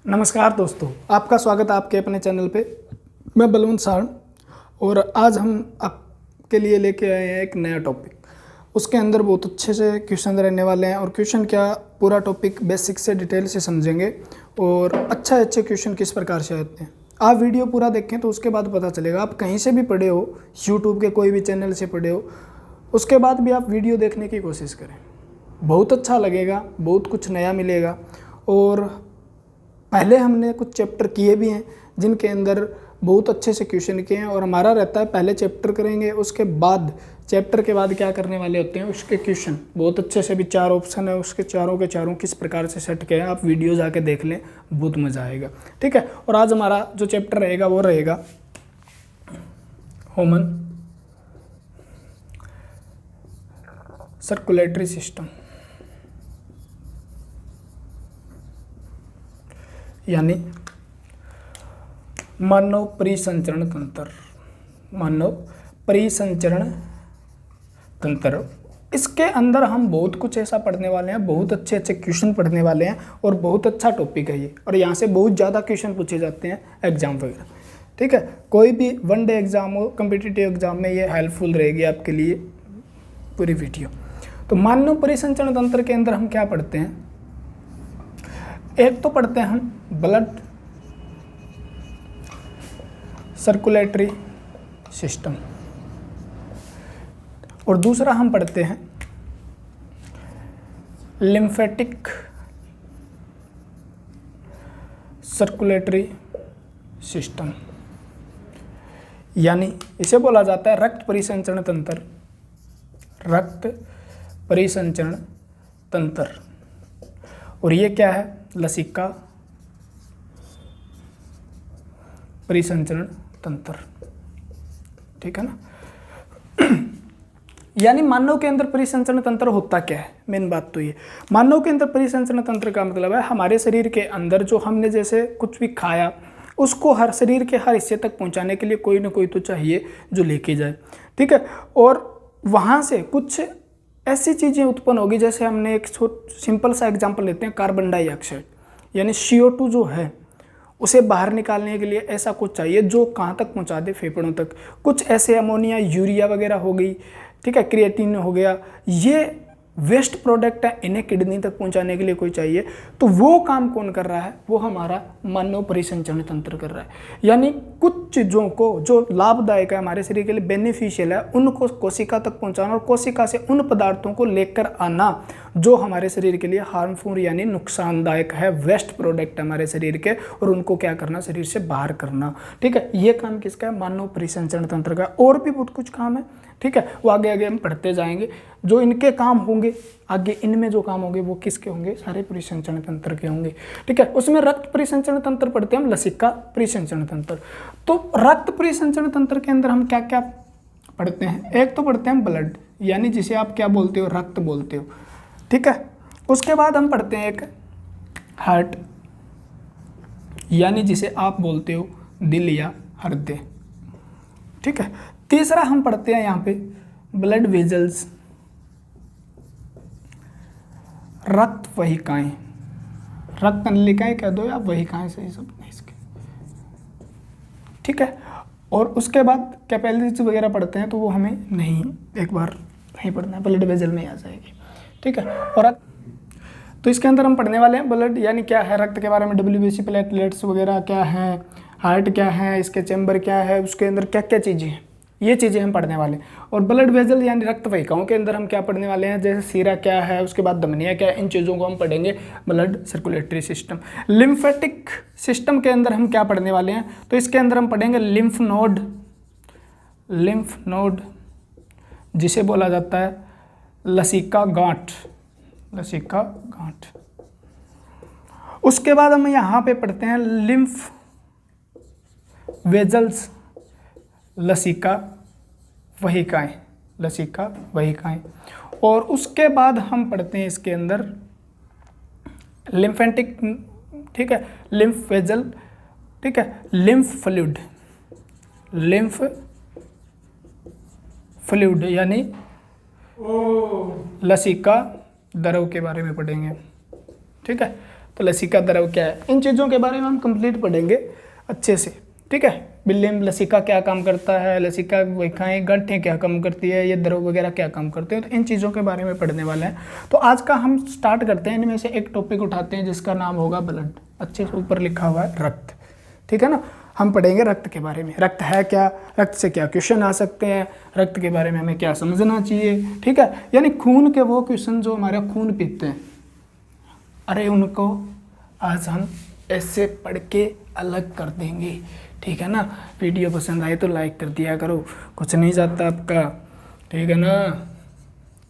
नमस्कार दोस्तों, आपका स्वागत है आपके अपने चैनल पे। मैं बलवंत सारण और आज हम आपके लिए लेके आए हैं एक नया टॉपिक। उसके अंदर बहुत अच्छे से क्वेश्चन रहने वाले हैं और क्वेश्चन क्या पूरा टॉपिक बेसिक से डिटेल से समझेंगे और अच्छे क्वेश्चन किस प्रकार से आते हैं। आप वीडियो पूरा देखें तो उसके बाद पता चलेगा। आप कहीं से भी पढ़े हो, यूट्यूब के कोई भी चैनल से पढ़े हो, उसके बाद भी आप वीडियो देखने की कोशिश करें। बहुत अच्छा लगेगा, बहुत कुछ नया मिलेगा। और पहले हमने कुछ चैप्टर किए भी हैं जिनके अंदर बहुत अच्छे से क्वेश्चन किए हैं और हमारा रहता है पहले चैप्टर करेंगे, उसके बाद चैप्टर के बाद क्या करने वाले होते हैं उसके क्वेश्चन बहुत अच्छे से भी 4 ऑप्शन है, उसके चारों के चारों किस प्रकार से सेट किए हैं आप वीडियो जाके देख लें, बहुत मज़ा आएगा। ठीक है। और आज हमारा जो चैप्टर रहेगा वो रहेगा ह्यूमन सर्कुलेटरी सिस्टम, यानी मानव परिसंचरण तंत्र। मानव परिसंचरण तंत्र, इसके अंदर हम बहुत कुछ ऐसा पढ़ने वाले हैं, बहुत अच्छे क्वेश्चन पढ़ने वाले हैं और बहुत अच्छा टॉपिक है ये। और यहाँ से बहुत ज़्यादा क्वेश्चन पूछे जाते हैं एग्जाम वगैरह। ठीक है। कोई भी वनडे एग्जाम हो, कम्पिटिटिव एग्जाम में ये हेल्पफुल रहेगी आपके लिए पूरी वीडियो। तो मानव परिसंचरण तंत्र के अंदर हम क्या पढ़ते हैं? एक तो पढ़ते हैं हम ब्लड सर्कुलेटरी सिस्टम और दूसरा हम पढ़ते हैं लिम्फेटिक सर्कुलेटरी सिस्टम, यानी इसे बोला जाता है रक्त परिसंचरण तंत्र। रक्त परिसंचरण तंत्र। और ये क्या है? लसिका परिसंचरण तंत्र। ठीक है ना। यानी मानव के अंदर परिसंचरण तंत्र होता क्या है? मेन बात तो ये, मानव के अंदर परिसंचरण तंत्र का मतलब है हमारे शरीर के अंदर जो हमने जैसे कुछ भी खाया उसको हर शरीर के हर हिस्से तक पहुंचाने के लिए कोई ना कोई तो चाहिए जो लेके जाए। ठीक है। और वहाँ से कुछ ऐसी चीज़ें उत्पन्न होगी, जैसे हमने एक सिंपल सा एग्जांपल लेते हैं, कार्बन डाइऑक्साइड यानी CO2 जो है उसे बाहर निकालने के लिए ऐसा कुछ चाहिए जो कहाँ तक पहुँचा दे? फेफड़ों तक। कुछ ऐसे अमोनिया, यूरिया वगैरह हो गई, ठीक है, क्रिएटिन हो गया, ये वेस्ट प्रोडक्ट है, इन्हें किडनी तक पहुंचाने के लिए कोई चाहिए। तो वो काम कौन कर रहा है? वो हमारा मानव परिसंचरण तंत्र कर रहा है। यानी कुछ चीज़ों को जो लाभदायक है, हमारे शरीर के लिए बेनिफिशियल है, उनको कोशिका तक पहुंचाना और कोशिका से उन पदार्थों को लेकर आना जो हमारे शरीर के लिए हार्मफुल यानी नुकसानदायक है, वेस्ट प्रोडक्ट है हमारे शरीर के, और उनको क्या करना? शरीर से बाहर करना। ठीक है। ये काम किसका है? मानव परिसंचरण तंत्र का। और भी बहुत कुछ काम है। ठीक है। वो आगे हम पढ़ते जाएंगे। जो इनके काम होंगे आगे, इनमें जो काम होंगे वो किसके होंगे? सारे परिसंचरण तंत्र के होंगे। ठीक है। उसमें रक्त परिसंचरण तंत्र पढ़ते हैं हम, लसिका परिसंचरण तंत्र। तो रक्त परिसंचरण तंत्र के अंदर हम क्या क्या पढ़ते हैं? एक तो पढ़ते हैं ब्लड, यानी जिसे आप क्या बोलते हो? रक्त बोलते हो। ठीक है। उसके बाद हम पढ़ते हैं एक हार्ट, यानी जिसे आप बोलते हो दिल या हृदय। ठीक है। तीसरा हम पढ़ते हैं यहाँ पे ब्लड वेजल्स, रक्त वहिकाएं। रक्त नलिकाएं कह दो या वहिकाएं, सही सब नहीं इसके। ठीक है। और उसके बाद कैपिलरीज वगैरह पढ़ते हैं तो वो हमें नहीं, एक बार नहीं पढ़ना है, ब्लड वेजल में आ जाएगी। ठीक है। और तो इसके अंदर हम पढ़ने वाले हैं ब्लड यानी क्या है, रक्त के बारे में, WBC प्लेटलेट्स वगैरह क्या है, हार्ट क्या है, इसके चैम्बर क्या है, उसके अंदर क्या क्या चीज़ें हैं, ये चीज़ें हम पढ़ने वाले हैं। और ब्लड वेजल यानी रक्त वाहिकाओं के अंदर हम क्या पढ़ने वाले हैं? जैसे सीरा क्या है, उसके बाद धमनियाँ क्या है, इन चीज़ों को हम पढ़ेंगे। Blood circulatory system. Lymphatic system के अंदर हम क्या पढ़ने वाले हैं? तो इसके अंदर हम पढ़ेंगे लिम्फ नोड। लिम्फ नोड जिसे बोला जाता है लसिका गांठ। लसिका गांठ। उसके बाद हम यहाँ पे पढ़ते हैं लिम्फ वेजल्स, लसिका वहिकाएं। लसिका वहिकाएं। और उसके बाद हम पढ़ते हैं इसके अंदर लिम्फेटिक, ठीक है, लिम्फ वेजल, ठीक है, लिम्फ फ्लूइड। लिम्फ फ्लूइड यानी लसिका द्रव के बारे में पढ़ेंगे। ठीक है। तो लसिका द्रव क्या है, इन चीज़ों के बारे में हम कंप्लीट पढ़ेंगे अच्छे से, ठीक है। बिल्ली में लसिका क्या काम करता है, लसिका वैखाएँ गांठें क्या काम करती है, ये द्रव वगैरह क्या काम करते हैं, तो इन चीज़ों के बारे में पढ़ने वाले हैं। तो आज का हम स्टार्ट करते हैं, इनमें से एक टॉपिक उठाते हैं जिसका नाम होगा ब्लड। अच्छे से ऊपर लिखा हुआ है रक्त, ठीक है ना। हम पढ़ेंगे रक्त के बारे में, रक्त है क्या, रक्त से क्या क्वेश्चन आ सकते हैं, रक्त के बारे में हमें क्या समझना चाहिए, ठीक है। यानी खून के वो क्वेश्चन जो हमारा खून पीते हैं, अरे उनको आज हम ऐसे पढ़ के अलग कर देंगे, ठीक है ना। वीडियो पसंद आए तो लाइक कर दिया करो, कुछ नहीं जाता आपका, ठीक है ना।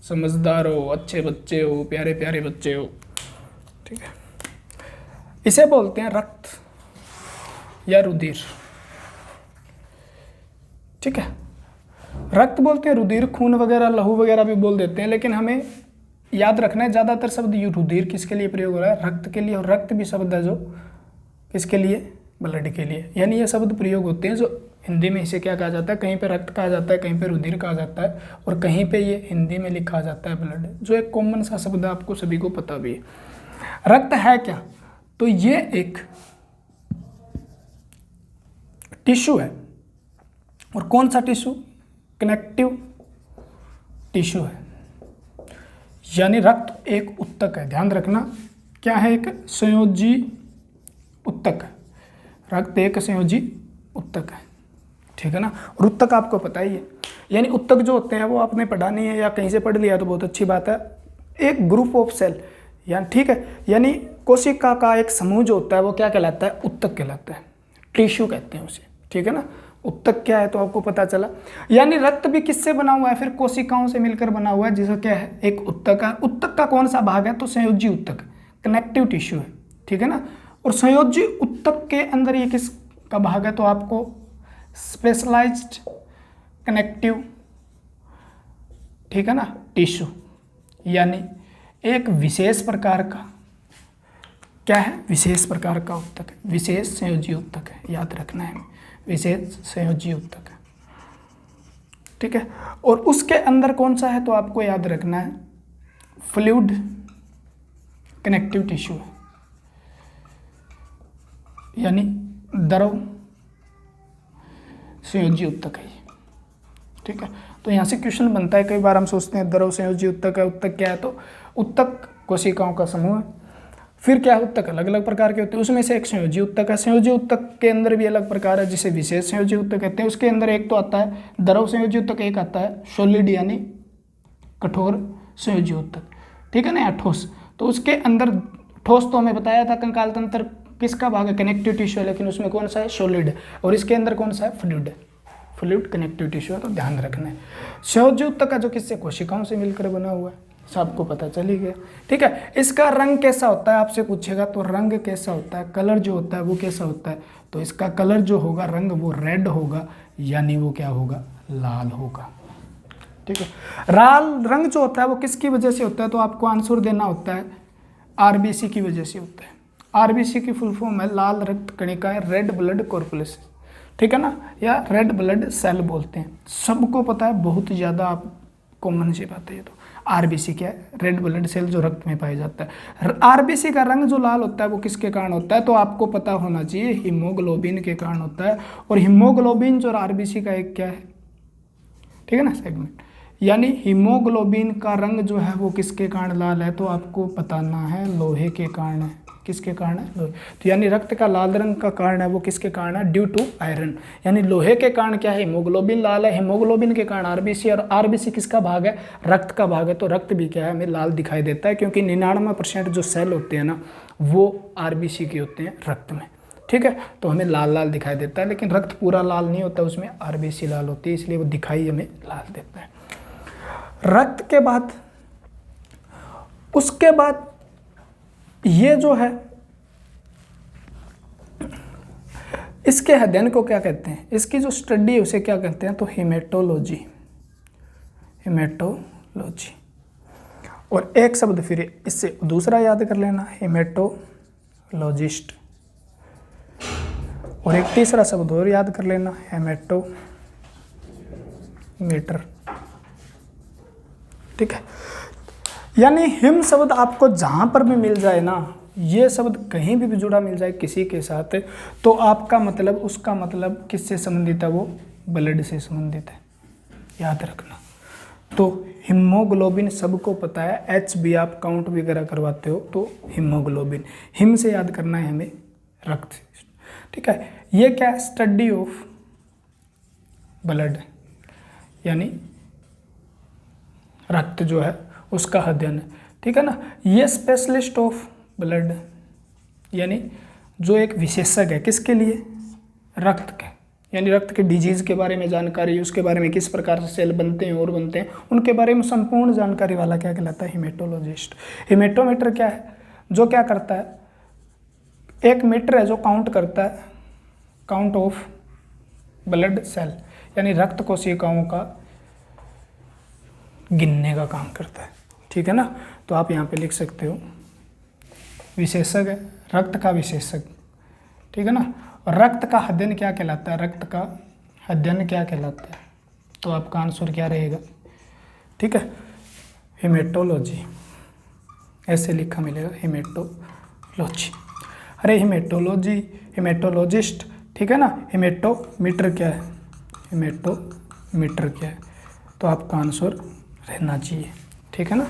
समझदार हो, अच्छे बच्चे हो, प्यारे प्यारे बच्चे हो, ठीक है। इसे बोलते हैं रक्त या रुधिर, ठीक है। रक्त बोलते हैं, रुधिर खून वगैरह लहू वगैरह भी बोल देते हैं, लेकिन हमें याद रखना है ज़्यादातर शब्द रुधिर किसके लिए प्रयोग हो रहा है, रक्त के लिए। और रक्त भी शब्द है जो किसके लिए, ब्लड के लिए। यानी ये शब्द प्रयोग होते हैं जो हिंदी में इसे क्या कहा जाता है, कहीं पे रक्त कहा जाता है, कहीं पे रुधिर कहा जाता है, और कहीं पे ये हिंदी में लिखा जाता है ब्लड, जो एक कॉमन सा शब्द है, आपको सभी को पता भी है। रक्त है क्या, तो ये एक टिश्यू है। और कौन सा टिश्यू, कनेक्टिव टिश्यू है। यानी रक्त एक उत्तक है, ध्यान रखना क्या है, एक संयोजी उत्तक है। रक्त एक संयोजी उत्तक है, ठीक है ना। और उत्तक आपको पता ही है, यानी उत्तक जो होते हैं वो आपने पढ़ा नहीं है या कहीं से पढ़ लिया तो बहुत अच्छी बात है। एक ग्रुप ऑफ सेल, यानी ठीक है, यानी कोशिका का एक समूह जो होता है वो क्या कहलाता है, उत्तक कहलाता है, टिश्यू कहते हैं उसे, ठीक है ना। उत्तक क्या है तो आपको पता चला। यानी रक्त भी किससे बना हुआ है, फिर कोशिकाओं से मिलकर बना हुआ है, जिसका क्या है, एक उत्तक है। उत्तक का कौन सा भाग है, तो संयोजी उत्तक, कनेक्टिव टिश्यू है, ठीक है ना। और संयोजी उत्तक के अंदर ये किस का भाग है, तो आपको स्पेशलाइज्ड कनेक्टिव, ठीक है ना, टिश्यू, यानी एक विशेष प्रकार का क्या है, विशेष प्रकार का उत्तक है, विशेष संयोजी उत्तक है, याद रखना है, विशेष संयोजी उत्तक है, ठीक है। और उसके अंदर कौन सा है, तो आपको याद रखना है फ्लूइड कनेक्टिव टिश्यू है, यानी द्रव संयोजी उत्तक है ये, ठीक है। तो यहाँ से क्वेश्चन बनता है, कई बार हम सोचते हैं द्रव संयोजी उत्तक है, उत्तक क्या है, तो उत्तक कोशिकाओं का समूह है। फिर क्या है, उत्तक अलग अलग प्रकार के होते हैं, उसमें से एक संयोजी उत्तक है। संयोजी उत्तक के अंदर भी अलग प्रकार है, जिसे विशेष संयोजी उत्तक कहते हैं। उसके अंदर एक तो आता है द्रव संयोजी उत्तक, एक आता है सॉलिड यानी कठोर संयोजी उत्तक, ठीक है ना, या ठोस। तो उसके अंदर ठोस तो हमें बताया था कंकाल तंत्र किसका भाग है, कनेक्टिव टिश्यू है, लेकिन उसमें कौन सा है, सॉलिड है। और इसके अंदर कौन सा है, फ्लूइड है, फ्लूइड कनेक्टिव टिश्यू है, तो ध्यान रखना है। संयोजी उत्तक का जो किससे, कोशिकाओं से मिलकर बना हुआ है, सबको पता चल ही गया, ठीक है। इसका रंग कैसा होता है आपसे पूछेगा, तो रंग कैसा होता है, कलर जो होता है वो कैसा होता है, तो इसका कलर जो होगा, रंग वो रेड होगा, यानी वो क्या होगा, लाल होगा, ठीक है। लाल रंग जो होता है वो किसकी वजह से होता है, तो आपको आंसर देना होता है आरबीसी की वजह से होता है। आरबीसी की फुल फॉर्म है लाल रक्त कणिकाएं, रेड ब्लड कॉर्पुलेस, ठीक है ना, या रेड ब्लड सेल बोलते हैं, सबको पता है, बहुत ज़्यादा आप कॉमन सी बात है ये। तो आरबीसी क्या है, रेड ब्लड सेल जो रक्त में पाया जाता है। आरबीसी का रंग जो लाल होता है वो किसके कारण होता है, तो आपको पता होना चाहिए, हीमोग्लोबिन के कारण होता है। और हीमोग्लोबिन जो आरबीसी का एक क्या है, ठीक है ना, सेगमेंट, यानी हीमोग्लोबिन का रंग जो है वो किसके कारण लाल है, तो आपको बताना है लोहे के कारण है। किसके कारण है, लोहे। तो यानी रक्त का लाल रंग का कारण है वो किसके कारण है, ड्यू टू आयरन, यानी लोहे के कारण क्या है, हीमोग्लोबिन लाल है, हीमोग्लोबिन के कारण आरबीसी। और आरबीसी किसका भाग है, रक्त का भाग है, तो रक्त भी क्या है, हमें लाल दिखाई देता है, क्योंकि 99% जो सेल होते हैं ना वो आरबीसी के होते हैं रक्त में, ठीक है। तो हमें लाल लाल दिखाई देता है, लेकिन रक्त पूरा लाल नहीं होता, उसमें आरबीसी लाल होती है, इसलिए वो दिखाई हमें लाल देता है। रक्त के बाद, उसके बाद ये जो है, इसके अध्ययन को क्या कहते हैं, इसकी जो स्टडी है उसे क्या कहते हैं, तो हेमेटोलॉजी, हेमेटोलॉजी। और एक शब्द फिर इससे दूसरा याद कर लेना, हेमेटोलॉजिस्ट। और एक तीसरा शब्द और याद कर लेना, हेमेटोमीटर, ठीक है। यानी हिम शब्द आपको जहाँ पर भी मिल जाए ना, ये शब्द कहीं भी जुड़ा मिल जाए किसी के साथ तो आपका मतलब, उसका मतलब किससे संबंधित है, वो ब्लड से संबंधित है, याद रखना। तो हीमोग्लोबिन सबको पता है, एच भी आप काउंट वगैरह करवाते हो तो हीमोग्लोबिन, हिम से याद करना है हमें रक्त, ठीक है। ये क्या है, स्टडी ऑफ ब्लड, यानी रक्त जो है उसका अध्ययन है, ठीक है ना। ये स्पेशलिस्ट ऑफ ब्लड, यानी जो एक विशेषज्ञ है किसके लिए, रक्त के, यानी रक्त के डिजीज़ के बारे में जानकारी, उसके बारे में किस प्रकार से सेल बनते हैं और बनते हैं उनके बारे में संपूर्ण जानकारी वाला क्या कहलाता है, हीमेटोलॉजिस्ट। हीमेटोमीटर क्या है, जो क्या करता है, एक मीटर है जो काउंट करता है, काउंट ऑफ ब्लड सेल, यानी रक्त कोशिकाओं का गिनने का काम करता है, ठीक है ना। तो आप यहाँ पे लिख सकते हो विशेषज्ञ, रक्त का विशेषज्ञ, ठीक है ना। और रक्त का अध्ययन क्या कहलाता है, रक्त का अध्ययन क्या कहलाता है, तो आपका आंसर क्या रहेगा, ठीक है, हीमेटोलॉजी, ऐसे लिखा मिलेगा हीमेटोलॉजी। अरे हीमेटोलॉजी, हीमेटोलॉजिस्ट, ठीक है ना। हीमेटोमीटर क्या है, हीमेटोमीटर क्या है, तो आपका आंसर रहना चाहिए, ठीक है ना।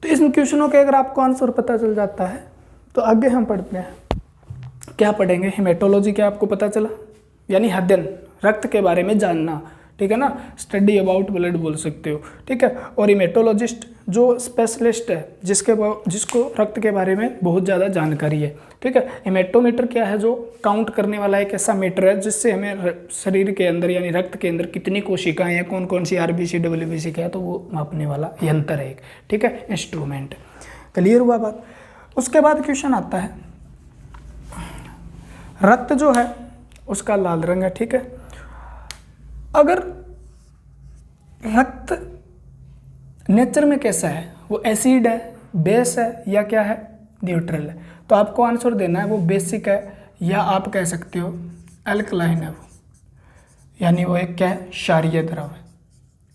तो इन क्वेश्चनों के अगर आपको आंसर पता चल जाता है तो आगे हम पढ़ते हैं, क्या पढ़ेंगे, हीमेटोलॉजी क्या आपको पता चला, यानी अध्ययन, रक्त के बारे में जानना, ठीक है ना, स्टडी अबाउट ब्लड बोल सकते हो, ठीक है। और हीमेटोलॉजिस्ट जो स्पेशलिस्ट है, जिसको रक्त के बारे में बहुत ज़्यादा जानकारी है, ठीक है। हीमेटोमीटर क्या है, जो काउंट करने वाला एक ऐसा मीटर है जिससे हमें शरीर के अंदर यानी रक्त के अंदर कितनी कोशिकाएं हैं, कौन कौन सी आरबीसी डब्ल्यूबीसी क्या है, तो वो मापने वाला यंत्र है एक, ठीक है, इंस्ट्रूमेंट। क्लियर हुआ बात। उसके बाद क्वेश्चन आता है, रक्त जो है उसका लाल रंग है, ठीक है। अगर रक्त नेचर में कैसा है, वो एसिड है, बेस है, या क्या है, न्यूट्रल है, तो आपको आंसर देना है वो बेसिक है, या आप कह सकते हो अल्कलाइन है वो, यानी वो एक क्या है, क्षारीय द्रव है।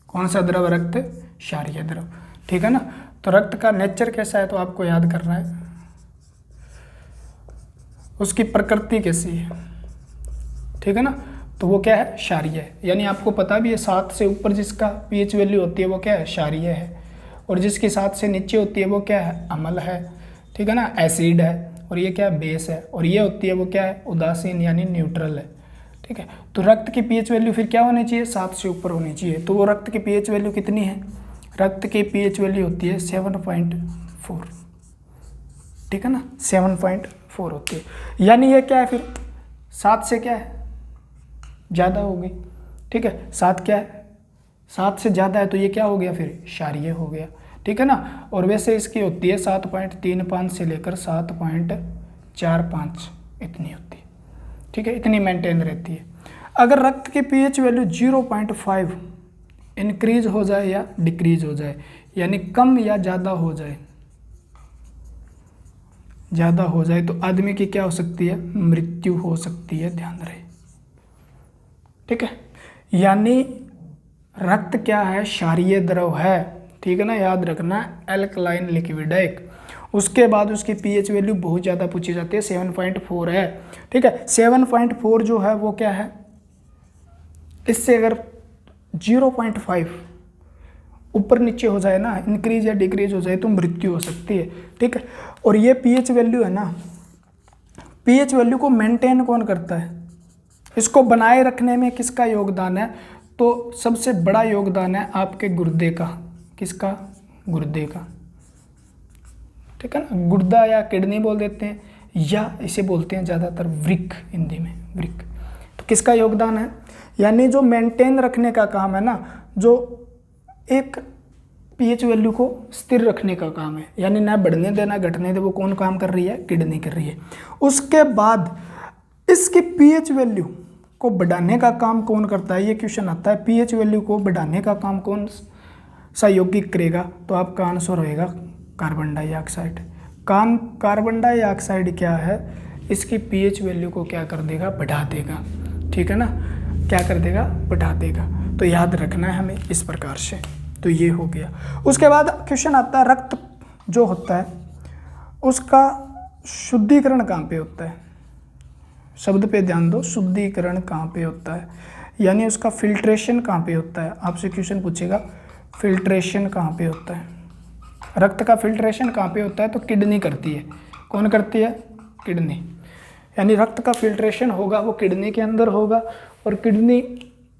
कौन सा द्रव, रक्त क्षारीय द्रव, ठीक है ना। तो रक्त का नेचर कैसा है, तो आपको याद करना है उसकी प्रकृति कैसी है, ठीक है ना। तो वो क्या है, क्षारीय है, यानी आपको पता भी है 7 से ऊपर जिसका पीएच वैल्यू होती है वो क्या है, क्षारीय है, और जिसकी 7 से नीचे होती है वो क्या है, अम्ल है, ठीक है ना, एसिड है, और ये क्या है, बेस है, और ये होती है वो क्या है, उदासीन यानी न्यूट्रल है, ठीक है। तो रक्त की पीएच वैल्यू फिर क्या होनी चाहिए, 7 से ऊपर होनी चाहिए। तो वो रक्त की पीएच वैल्यू कितनी है, रक्त की पीएच वैल्यू होती है 7.4, ठीक है ना, 7.4 होती है, यानी ये क्या है फिर 7 से क्या है, ज़्यादा होगी, ठीक है। 7 क्या है, 7 से ज़्यादा है तो ये क्या हो गया, फिर क्षारीय हो गया, ठीक है ना। और वैसे इसकी होती है 7.35 से लेकर 7.45 इतनी होती है, ठीक है, इतनी मेंटेन रहती है। अगर रक्त की पीएच वैल्यू 0.5 इंक्रीज हो जाए या डिक्रीज हो जाए, यानी कम या ज़्यादा हो जाए, ज़्यादा हो जाए तो आदमी की क्या हो सकती है, मृत्यु हो सकती है, ध्यान रहे, ठीक है। यानी रक्त क्या है, क्षारीय द्रव है, ठीक है ना, याद रखना, एल्कलाइन लिक्विड है। उसके बाद उसकी पीएच वैल्यू बहुत ज़्यादा पूछी जाती है, 7.4 है, ठीक है। 7.4 जो है वो क्या है, इससे अगर 0.5 ऊपर नीचे हो जाए ना, इंक्रीज या डिक्रीज हो जाए तो मृत्यु हो सकती है, ठीक है। और ये पीएच वैल्यू है ना, पीएच वैल्यू को मेंटेन कौन करता है, इसको बनाए रखने में किसका योगदान है, तो सबसे बड़ा योगदान है आपके गुर्दे का, किसका, गुर्दे का, ठीक है ना। गुर्दा या किडनी बोल देते हैं, या इसे बोलते हैं ज़्यादातर वृक्क, हिंदी में वृक्क। तो किसका योगदान है, यानी जो मेंटेन रखने का काम है ना, जो एक पीएच वैल्यू को स्थिर रखने का काम है, यानी ना बढ़ने देना घटने दे, वो कौन काम कर रही है, किडनी कर रही है। उसके बाद इसकी पीएच वैल्यू को बढ़ाने का काम कौन करता है, ये क्वेश्चन आता है, पीएच वैल्यू को बढ़ाने का काम कौन सा यौगिक करेगा, तो आपका आंसर होएगा कार्बन डाइऑक्साइड। कार्बन डाइऑक्साइड क्या है, इसकी पीएच वैल्यू को क्या कर देगा, बढ़ा देगा, ठीक है ना, क्या कर देगा, बढ़ा देगा। तो याद रखना है हमें इस प्रकार से। तो ये हो गया। उसके बाद क्वेश्चन आता है, रक्त जो होता है उसका शुद्धिकरण कहाँ पे होता है? शब्द पे ध्यान दो, शुद्धिकरण कहाँ पे होता है, यानी उसका फिल्ट्रेशन कहाँ पे होता है। आपसे क्वेश्चन पूछेगा फिल्ट्रेशन कहाँ पे होता है, रक्त का फिल्ट्रेशन कहाँ पे होता है, तो किडनी करती है। कौन करती है? किडनी। यानी रक्त का फिल्ट्रेशन होगा वो किडनी के अंदर होगा, और किडनी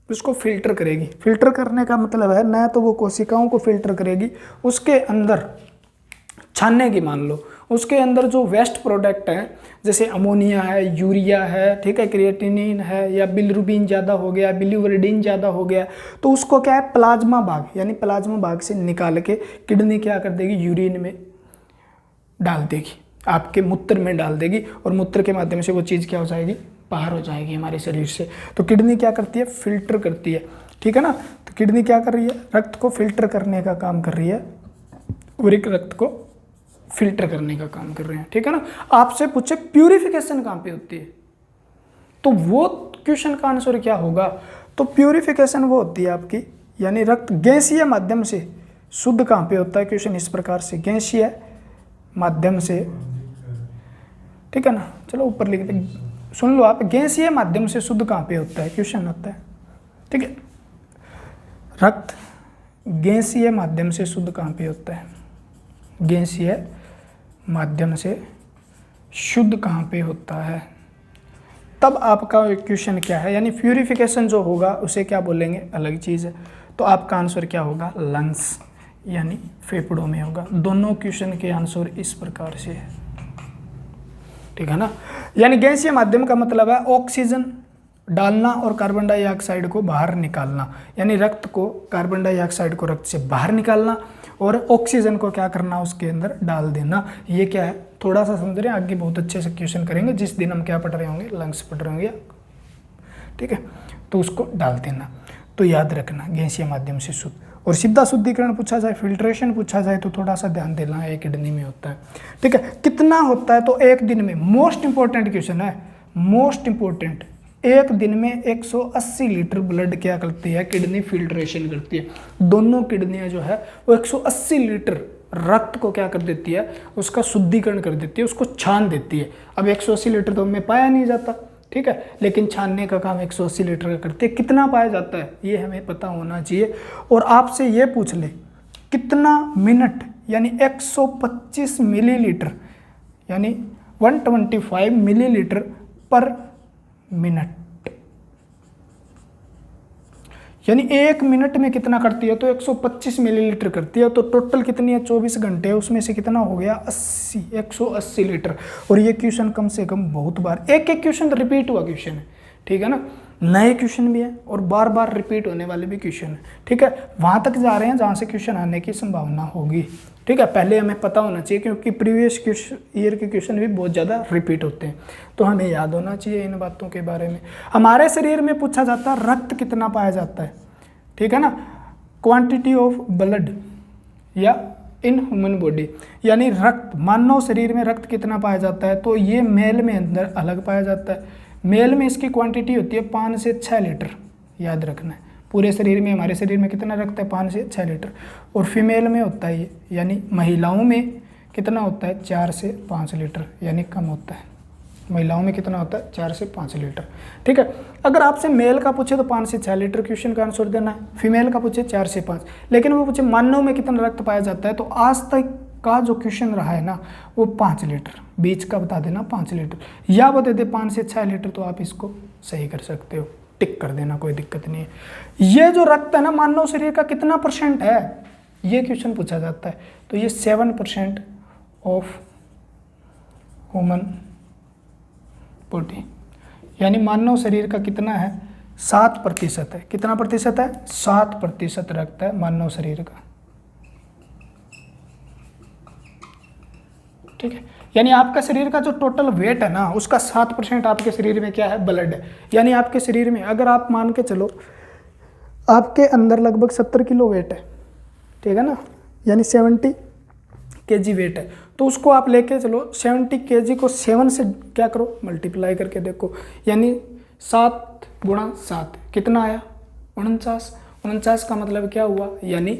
उसको फिल्टर करेगी। फिल्टर करने का मतलब है न तो वो कोशिकाओं को फिल्टर करेगी, उसके अंदर छानेगी, मान लो उसके अंदर जो वेस्ट प्रोडक्ट हैं जैसे अमोनिया है, यूरिया है, ठीक है, क्रिएटिनिन है, या बिलिरुबिन ज़्यादा हो गया, बिलिवर्डिन ज़्यादा हो गया, तो उसको क्या है प्लाज्मा भाग, यानी प्लाज्मा भाग से निकाल के किडनी क्या कर देगी, यूरिन में डाल देगी, आपके मूत्र में डाल देगी, और मूत्र के माध्यम से वो चीज़ क्या हो जाएगी, बाहर हो जाएगी हमारे शरीर से। तो किडनी क्या करती है, फिल्टर करती है, ठीक है ना। तो किडनी क्या कर रही है, रक्त को फिल्टर करने का काम कर रही है, उरिक रक्त को फिल्टर करने का काम कर रहे हैं, ठीक है ना। आपसे पूछे प्यूरिफिकेशन कहाँ पे होती है, तो वो क्वेश्चन का आंसर क्या होगा, तो प्यूरिफिकेशन वो होती है आपकी, यानी रक्त गैसीय माध्यम से शुद्ध कहाँ पे होता है। क्वेश्चन इस प्रकार से, गैसीय माध्यम से, ठीक है ना। चलो ऊपर लिख दे, सुन लो आप, गैसीय माध्यम से शुद्ध कहाँ पे होता है, क्वेश्चन आता है, ठीक है। रक्त गैसीय माध्यम से शुद्ध कहाँ पे होता है, गैसीय माध्यम से शुद्ध कहाँ पे होता है। तब आपका क्वेश्चन क्या है, यानी प्यूरिफिकेशन जो होगा उसे क्या बोलेंगे, अलग चीज़ है। तो आपका आंसर क्या होगा, लंग्स, यानी फेफड़ों में होगा। दोनों क्वेश्चन के आंसर इस प्रकार से है, ठीक है ना। यानी गैसीय माध्यम का मतलब है ऑक्सीजन डालना और कार्बन डाइऑक्साइड को बाहर निकालना, यानी रक्त को, कार्बन डाइऑक्साइड को रक्त से बाहर निकालना और ऑक्सीजन को क्या करना, उसके अंदर डाल देना। ये क्या है, थोड़ा सा समझ रहे हैं, आगे बहुत अच्छे से क्वेश्चन करेंगे जिस दिन हम क्या पढ़ रहे होंगे, लंग्स पढ़ रहे होंगे, ठीक है। तो उसको डाल देना, तो याद रखना गैसीय माध्यम से शुद्ध। और सीधा शुद्धिकरण पूछा जाए, फिल्ट्रेशन पूछा जाए, तो थोड़ा सा ध्यान देना है, किडनी में होता है, ठीक है। कितना होता है, तो एक दिन में, मोस्ट इंपॉर्टेंट क्वेश्चन है, मोस्ट इंपॉर्टेंट, एक दिन में 180 लीटर ब्लड क्या करती है, किडनी फिल्ट्रेशन करती है। दोनों किडनियां जो है वो 180 लीटर रक्त को क्या कर देती है, उसका शुद्धिकरण कर देती है, उसको छान देती है। अब 180 लीटर तो हमें पाया नहीं जाता, ठीक है, लेकिन छानने का काम 180 लीटर का करते हैं। कितना पाया जाता है ये हमें पता होना चाहिए। और आपसे ये पूछ ले कितना मिनट, यानी 125 मिलीलीटर, यानी 125 मिलीलीटर पर मिनट, यानी एक मिनट में कितना करती है, तो 125 मिलीलीटर करती है। तो टोटल कितनी है, 24 घंटे है, उसमें से कितना हो गया, 180 लीटर। और ये क्वेश्चन कम से कम बहुत बार, एक एक क्वेश्चन रिपीट हुआ क्वेश्चन है, ठीक है ना। नए क्वेश्चन भी है और बार बार रिपीट होने वाले भी क्वेश्चन है, ठीक है। वहाँ तक जा रहे हैं जहाँ से क्वेश्चन आने की संभावना होगी, ठीक है। पहले हमें पता होना चाहिए, क्योंकि प्रीवियस ईयर के क्वेश्चन भी बहुत ज़्यादा रिपीट होते हैं, तो हमें याद होना चाहिए इन बातों के बारे में। हमारे शरीर में पूछा जाता है रक्त कितना पाया जाता है, ठीक है ना, क्वांटिटी ऑफ ब्लड या इन ह्यूमन बॉडी, यानी रक्त, मानव शरीर में रक्त कितना पाया जाता है, तो ये मेल में अंदर अलग पाया जाता है। मेल में इसकी क्वांटिटी होती है 5 से 6 लीटर, याद रखना है। पूरे शरीर में, हमारे शरीर में कितना रक्त है, 5 से 6 लीटर। और फीमेल में होता है ये, यानी महिलाओं में कितना होता है, 4 से 5 लीटर, यानी कम होता है। महिलाओं में कितना होता है, 4 से 5 लीटर, ठीक है। अगर आपसे मेल का पूछे तो 5 से 6 लीटर क्वेश्चन का आंसर देना है, फीमेल का पूछे 4 से 5। लेकिन वो पूछे मानव में कितना रक्त पाया जाता है, तो आज तक का जो क्वेश्चन रहा है ना वो 5 लीटर, बीच का बता देना 5 लीटर, या बता दे 5 से 6 लीटर, तो आप इसको सही कर सकते हो, टिक कर देना, कोई दिक्कत नहीं है। ये जो रक्त है ना मानव शरीर का कितना % है, ये क्वेश्चन पूछा जाता है। तो ये 7% ऑफ ह्यूमन बॉडी, यानी मानव शरीर का कितना है, 7% है। कितना प्रतिशत है, 7% रक्त है मानव शरीर का, ठीक है। यानी आपका शरीर का जो टोटल वेट है ना, उसका 7% आपके शरीर में क्या है, ब्लड है। यानी आपके शरीर में, अगर आप मान के चलो आपके अंदर लगभग 70 किलो वेट है, ठीक है ना, यानी 70 kg वेट है, तो उसको आप लेके चलो 70 kg को 7 से क्या करो, मल्टीप्लाई करके देखो, यानी 7 × 7 कितना आया, 49। 49 का मतलब क्या हुआ, यानी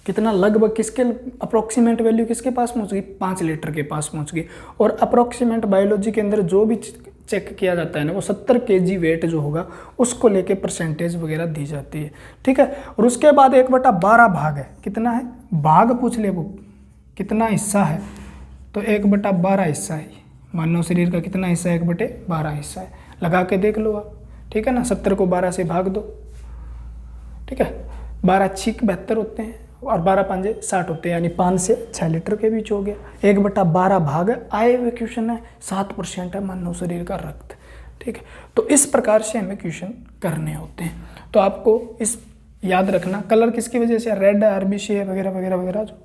कितना, लगभग किसके अप्रोक्सीमेट वैल्यू किसके पास पहुंच गई, 5 लीटर के पास पहुंच गई। और अप्रोक्सीमेट बायोलॉजी के अंदर जो भी चेक किया जाता है ना, वो 70 kg वेट जो होगा उसको लेके परसेंटेज वगैरह दी जाती है, ठीक है। और उसके बाद 1/12 भाग है, कितना है, भाग पूछ ले वो कितना हिस्सा है, तो 1/12 हिस्सा है। मानव शरीर का कितना हिस्सा है, 1/12 हिस्सा है, लगा के देख लो आप, ठीक है ना। 70 को 12 से भाग दो, ठीक है। 12 छिक 72 होते हैं और 12 पंजे 60 होते हैं, यानी 5 से 6 लीटर के बीच हो गया। 1/12 भाग आए हुए क्वेश्चन है, 7% है मानव शरीर का रक्त, ठीक है। तो इस प्रकार से हमें क्वेश्चन करने होते हैं। तो आपको इस याद रखना, कलर किसकी वजह से, रेड आरबीसी है वगैरह वगैरह वगैरह जो,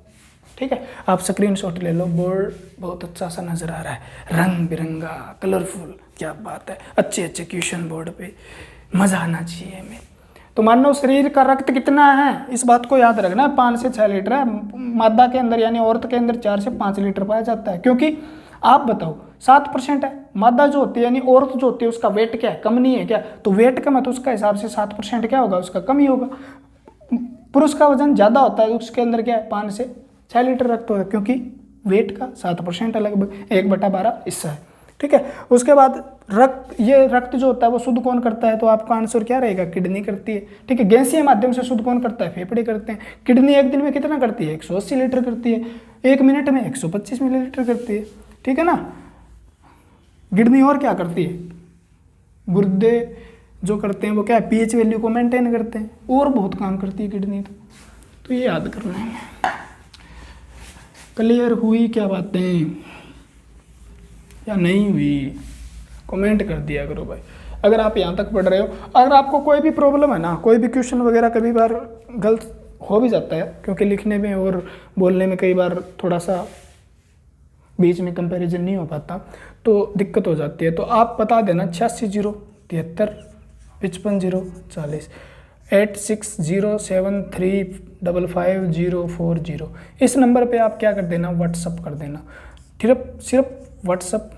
ठीक है। आप स्क्रीनशॉट ले लो, बोर्ड बहुत अच्छा सा नज़र आ रहा है, रंग बिरंगा कलरफुल, क्या बात है, अच्छे अच्छे क्वेश्चन बोर्ड पे, मज़ा आना चाहिए हमें। तो मानव शरीर का रक्त कितना है, इस बात को याद रखना, 5 से 6 लीटर है। मादा के अंदर यानी औरत के अंदर 4 से 5 लीटर पाया जाता है, क्योंकि आप बताओ 7% है। मादा जो होती है यानी औरत जो होती है उसका वेट क्या है, कम नहीं है क्या, तो वेट कम है तो उसका हिसाब से 7% क्या होगा, उसका कम ही होगा। पुरुष का वजन ज़्यादा होता है, उसके अंदर क्या है, 5 से 6 लीटर रक्त होगा, क्योंकि वेट का 7% है, लगभग 1/12 हिस्सा है, ठीक है। उसके बाद रक्त, ये रक्त जो होता है वो शुद्ध कौन करता है, तो आपका आंसर क्या रहेगा, किडनी करती है, ठीक है। गैसीय माध्यम से शुद्ध कौन करता है, फेफड़े करते हैं। किडनी एक दिन में कितना करती है, 180 लीटर करती है, 1 मिनट में 125 मिलीलीटर करती है, ठीक है ना। किडनी और क्या करती है, गुर्दे जो करते हैं वो क्या है, पीएच वैल्यू को मेंटेन करते हैं, और बहुत काम करती है किडनी। तो ये याद करना है। क्लियर हुई क्या बातें या नहीं हुई, कमेंट कर दिया करो भाई, अगर आप यहाँ तक पढ़ रहे हो। अगर आपको कोई भी प्रॉब्लम है ना, कोई भी क्वेश्चन वगैरह कभी बार गलत हो भी जाता है, क्योंकि लिखने में और बोलने में कई बार थोड़ा सा बीच में कंपैरिजन नहीं हो पाता, तो दिक्कत हो जाती है। तो आप बता देना 860735 5540 8607355040, इस नंबर पे आप क्या कर देना, व्हाट्सअप कर देना। सिर्फ व्हाट्सअप,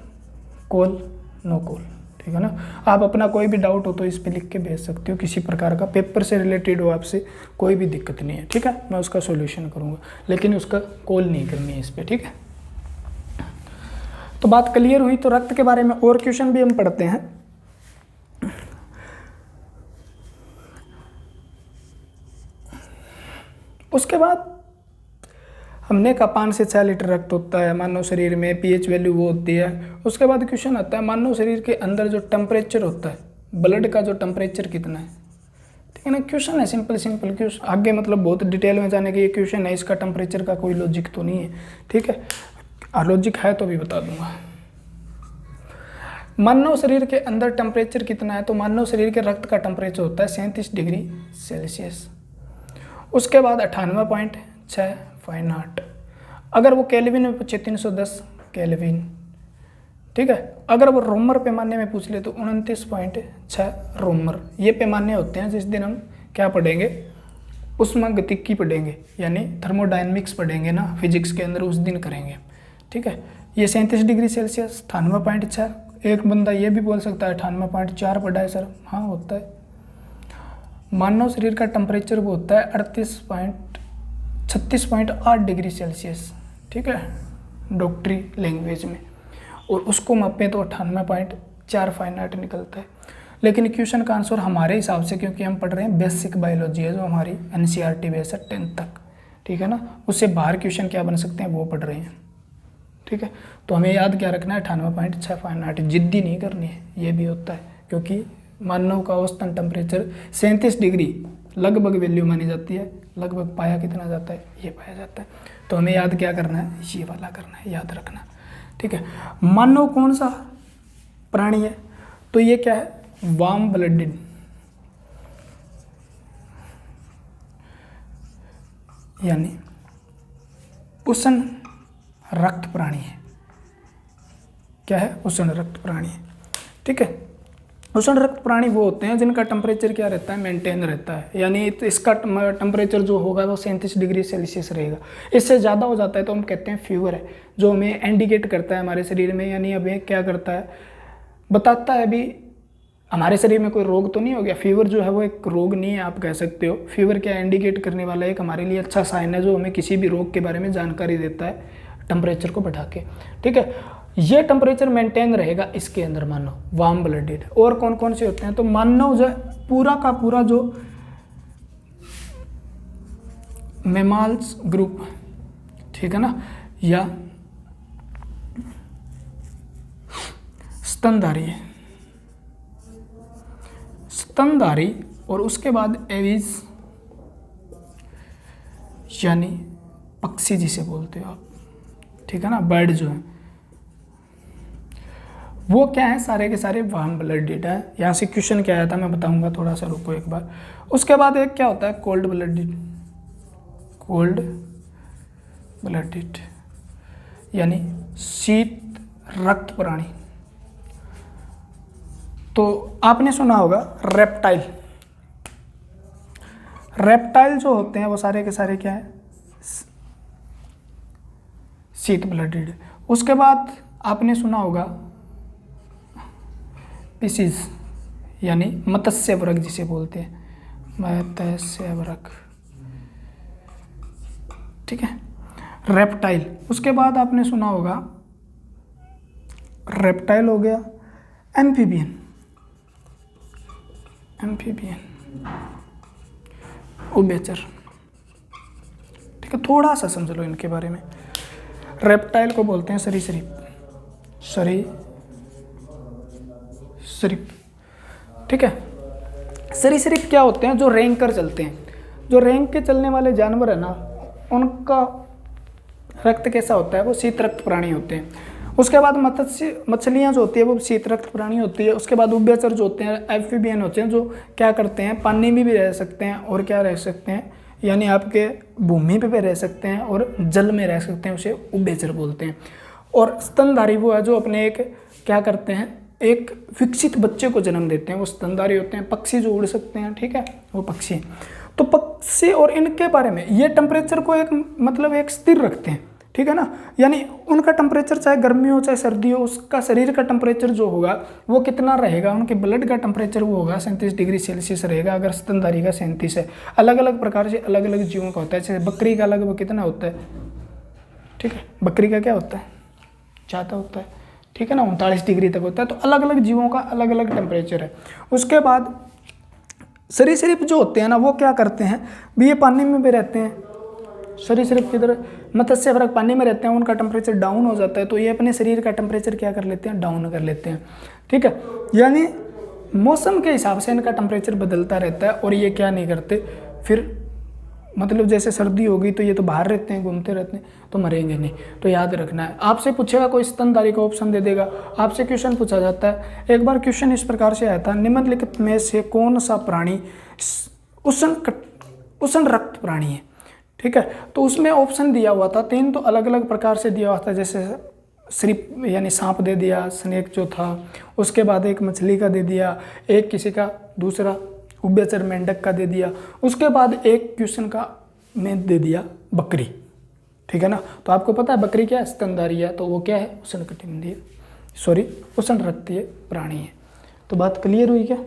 कॉल नो कॉल, ठीक है ना। आप अपना कोई भी डाउट हो तो इस पे लिख के भेज सकते हो, किसी प्रकार का पेपर से रिलेटेड हो, आपसे कोई भी दिक्कत नहीं है, ठीक है। मैं उसका सॉल्यूशन करूँगा, लेकिन उसका कॉल नहीं करनी है इस पर, ठीक है। तो बात क्लियर हुई। तो रक्त के बारे में और क्वेश्चन भी हम पढ़ते हैं। उसके बाद हमने कहा 5 से 6 लीटर रक्त होता है मानव शरीर में, पीएच वैल्यू वो होती है। उसके बाद क्वेश्चन आता है मानव शरीर के अंदर जो टेम्परेचर होता है, ब्लड का जो टेम्परेचर कितना है, ठीक है ना। क्वेश्चन है सिंपल क्वेश्चन, आगे मतलब बहुत डिटेल में जाने के ये क्वेश्चन है, इसका टेम्परेचर का कोई लॉजिक तो नहीं है, ठीक है। लॉजिक है तो भी बता दूंगा। मानव शरीर के अंदर टेम्परेचर कितना है, तो मानव शरीर के रक्त का टेम्परेचर होता है 37 डिग्री सेल्सियस। उसके बाद 98.6 फ़ारेनहाइट, अगर वो केल्विन में पूछे 310 केल्विन, ठीक है। अगर वो रोमर पैमाने में पूछ ले तो 29.6 रोमर। ये पैमाने होते हैं जिस दिन हम क्या पढ़ेंगे, ऊष्मागतिकी पढ़ेंगे, यानी थर्मोडायनेमिक्स पढ़ेंगे ना फिजिक्स के अंदर, उस दिन करेंगे, ठीक है। ये 37 डिग्री सेल्सियस, 98.6। एक बंदा ये भी बोल सकता है 98.4 पढ़ा है सर, हाँ होता है। मानव शरीर का टेम्परेचर वो होता है 36.8 डिग्री सेल्सियस, ठीक है, डॉक्टरी लैंग्वेज में, और उसको मापें तो 98.4 फ़ारेनहाइट निकलता है। लेकिन क्वेश्चन का आंसर हमारे हिसाब से, क्योंकि हम पढ़ रहे हैं बेसिक बायोलॉजी है जो हमारी NCERT बेस है 10th तक, ठीक है ना, उससे बाहर क्वेश्चन क्या बन सकते हैं वो पढ़ रहे हैं, ठीक है। तो हमें याद क्या रखना है, 98.6 फ़ारेनहाइट, जिद्दी नहीं करनी है, ये भी होता है, क्योंकि मानव का औसतन टेम्परेचर 37 डिग्री लगभग वैल्यू मानी जाती है, लगभग पाया कितना जाता है, ये पाया जाता है। तो हमें याद क्या करना है, ये वाला करना है, याद रखना, ठीक है। मानव कौन सा प्राणी है, तो ये क्या है, वार्म ब्लडेड, यानी उष्ण रक्त प्राणी है। क्या है, उष्ण रक्त प्राणी है, ठीक है। उष्ण रक्त प्राणी वो होते हैं जिनका टेम्परेचर क्या रहता है, मेंटेन रहता है, यानी तो इसका टेम्परेचर जो होगा वो 37 डिग्री सेल्सियस रहेगा। इससे ज़्यादा हो जाता है तो हम कहते हैं फीवर है, जो हमें इंडिकेट करता है हमारे शरीर में, यानी हमें क्या करता है, बताता है अभी हमारे शरीर में कोई रोग तो नहीं हो गया। फीवर जो है वो एक रोग नहीं है, आप कह सकते हो। फीवर क्या इंडिकेट करने वाला एक हमारे लिए अच्छा साइन है जो हमें किसी भी रोग के बारे में जानकारी देता है टेम्परेचर को बढ़ा के, ठीक है। ये टेम्परेचर मेंटेन रहेगा इसके अंदर मानव वार्म ब्लडेड। और कौन कौन से होते हैं, तो मानव जो पूरा का पूरा जो मेमाल्स ग्रुप, ठीक है ना, या स्तनधारी, स्तनधारी और उसके बाद एविज यानी पक्षी जिसे बोलते हो आप, ठीक है ना, बर्ड जो है वो क्या है, सारे के सारे वार्म ब्लडेड है। यहाँ से क्वेश्चन क्या आया था मैं बताऊंगा, थोड़ा सा रुको एक बार। उसके बाद एक क्या होता है कोल्ड ब्लडेड, कोल्ड ब्लडेड यानी शीत रक्त प्राणी। तो आपने सुना होगा रेप्टाइल, रेप्टाइल जो होते हैं वो सारे के सारे क्या है, शीत ब्लडेड। उसके बाद आपने सुना होगा फिशिज यानी मत्स्य वर्ग जिसे बोलते हैं, मत्स्य वर्ग, ठीक है, रेप्टाइल। उसके बाद आपने सुना होगा रेप्टाइल हो गया, एम्फीबियन, एम्फीबियन उभयचर, ठीक है। थोड़ा सा समझ लो इनके बारे में। रेप्टाइल को बोलते हैं सरीसृप, सरीसृप, ठीक है। सरीसृप क्या होते हैं, जो रेंग कर चलते हैं, जो रेंग के चलने वाले जानवर है ना, उनका रक्त कैसा होता है, वो शीत रक्त प्राणी होते हैं। उसके बाद मछलियाँ जो होती है वो शीत रक्त प्राणी होती है। उसके बाद उभयचर जो होते हैं, एम्फीबियन होते हैं, जो क्या करते हैं, पानी में भी रह सकते हैं और क्या रह सकते हैं, यानी आपके भूमि पे भी रह सकते हैं और जल में रह सकते हैं, उसे उभयचर बोलते हैं। और स्तनधारी वो है जो अपने एक क्या करते हैं, एक विकसित बच्चे को जन्म देते हैं, वो स्तनधारी होते हैं। पक्षी जो उड़ सकते हैं, ठीक है, वो पक्षी। तो पक्षी और इनके बारे में ये टेम्परेचर को एक मतलब एक स्थिर रखते हैं, ठीक है ना, यानी उनका टेम्परेचर चाहे गर्मी हो चाहे सर्दी हो, उसका शरीर का टेम्परेचर जो होगा वो कितना रहेगा, उनके ब्लड का टेम्परेचर वो होगा 37 डिग्री सेल्सियस रहेगा। अगर स्तनधारी का 37 है, अलग अलग प्रकार से अलग अलग जीवों का होता है। जैसे बकरी का अलग वो कितना होता है, ठीक है, बकरी का क्या होता है, ज़्यादा होता है, ठीक है ना, 39 डिग्री तक होता है। तो अलग अलग जीवों का अलग अलग टेम्परेचर है। उसके बाद सरीसृप जो होते हैं ना, वो क्या करते हैं, भी ये पानी में भी रहते हैं, सरीसृप की तरह मत्स्य वर्ग पानी में रहते हैं, उनका टेम्परेचर डाउन हो जाता है, तो ये अपने शरीर का टेम्परेचर क्या कर लेते हैं, डाउन कर लेते हैं, ठीक है। यानी मौसम के हिसाब से इनका टेम्परेचर बदलता रहता है और ये क्या नहीं करते, फिर मतलब जैसे सर्दी होगी तो ये तो बाहर रहते हैं, घूमते रहते हैं, तो मरेंगे नहीं। तो याद रखना है। आपसे पूछेगा कोई स्तनधारी का ऑप्शन दे देगा, आपसे क्वेश्चन पूछा जाता है। एक बार क्वेश्चन इस प्रकार से आया था, निम्नलिखित में से कौन सा प्राणी उष्ण रक्त प्राणी है, ठीक है। तो उसमें ऑप्शन दिया हुआ था 3, तो अलग अलग प्रकार से दिया हुआ था। जैसे श्रिप यानी सांप दे दिया, स्नेक जो था, उसके बाद एक मछली का दे दिया, एक किसी का दूसरा उभयचर मेंढक का दे दिया, उसके बाद एक क्वेश्चन का में दे दिया बकरी, ठीक है ना। तो आपको पता है बकरी क्या है, स्तनधारी है, तो वो क्या है, उष्णकटिबंधीय उष्ण रक्तीय प्राणी है। तो बात क्लियर हुई क्या,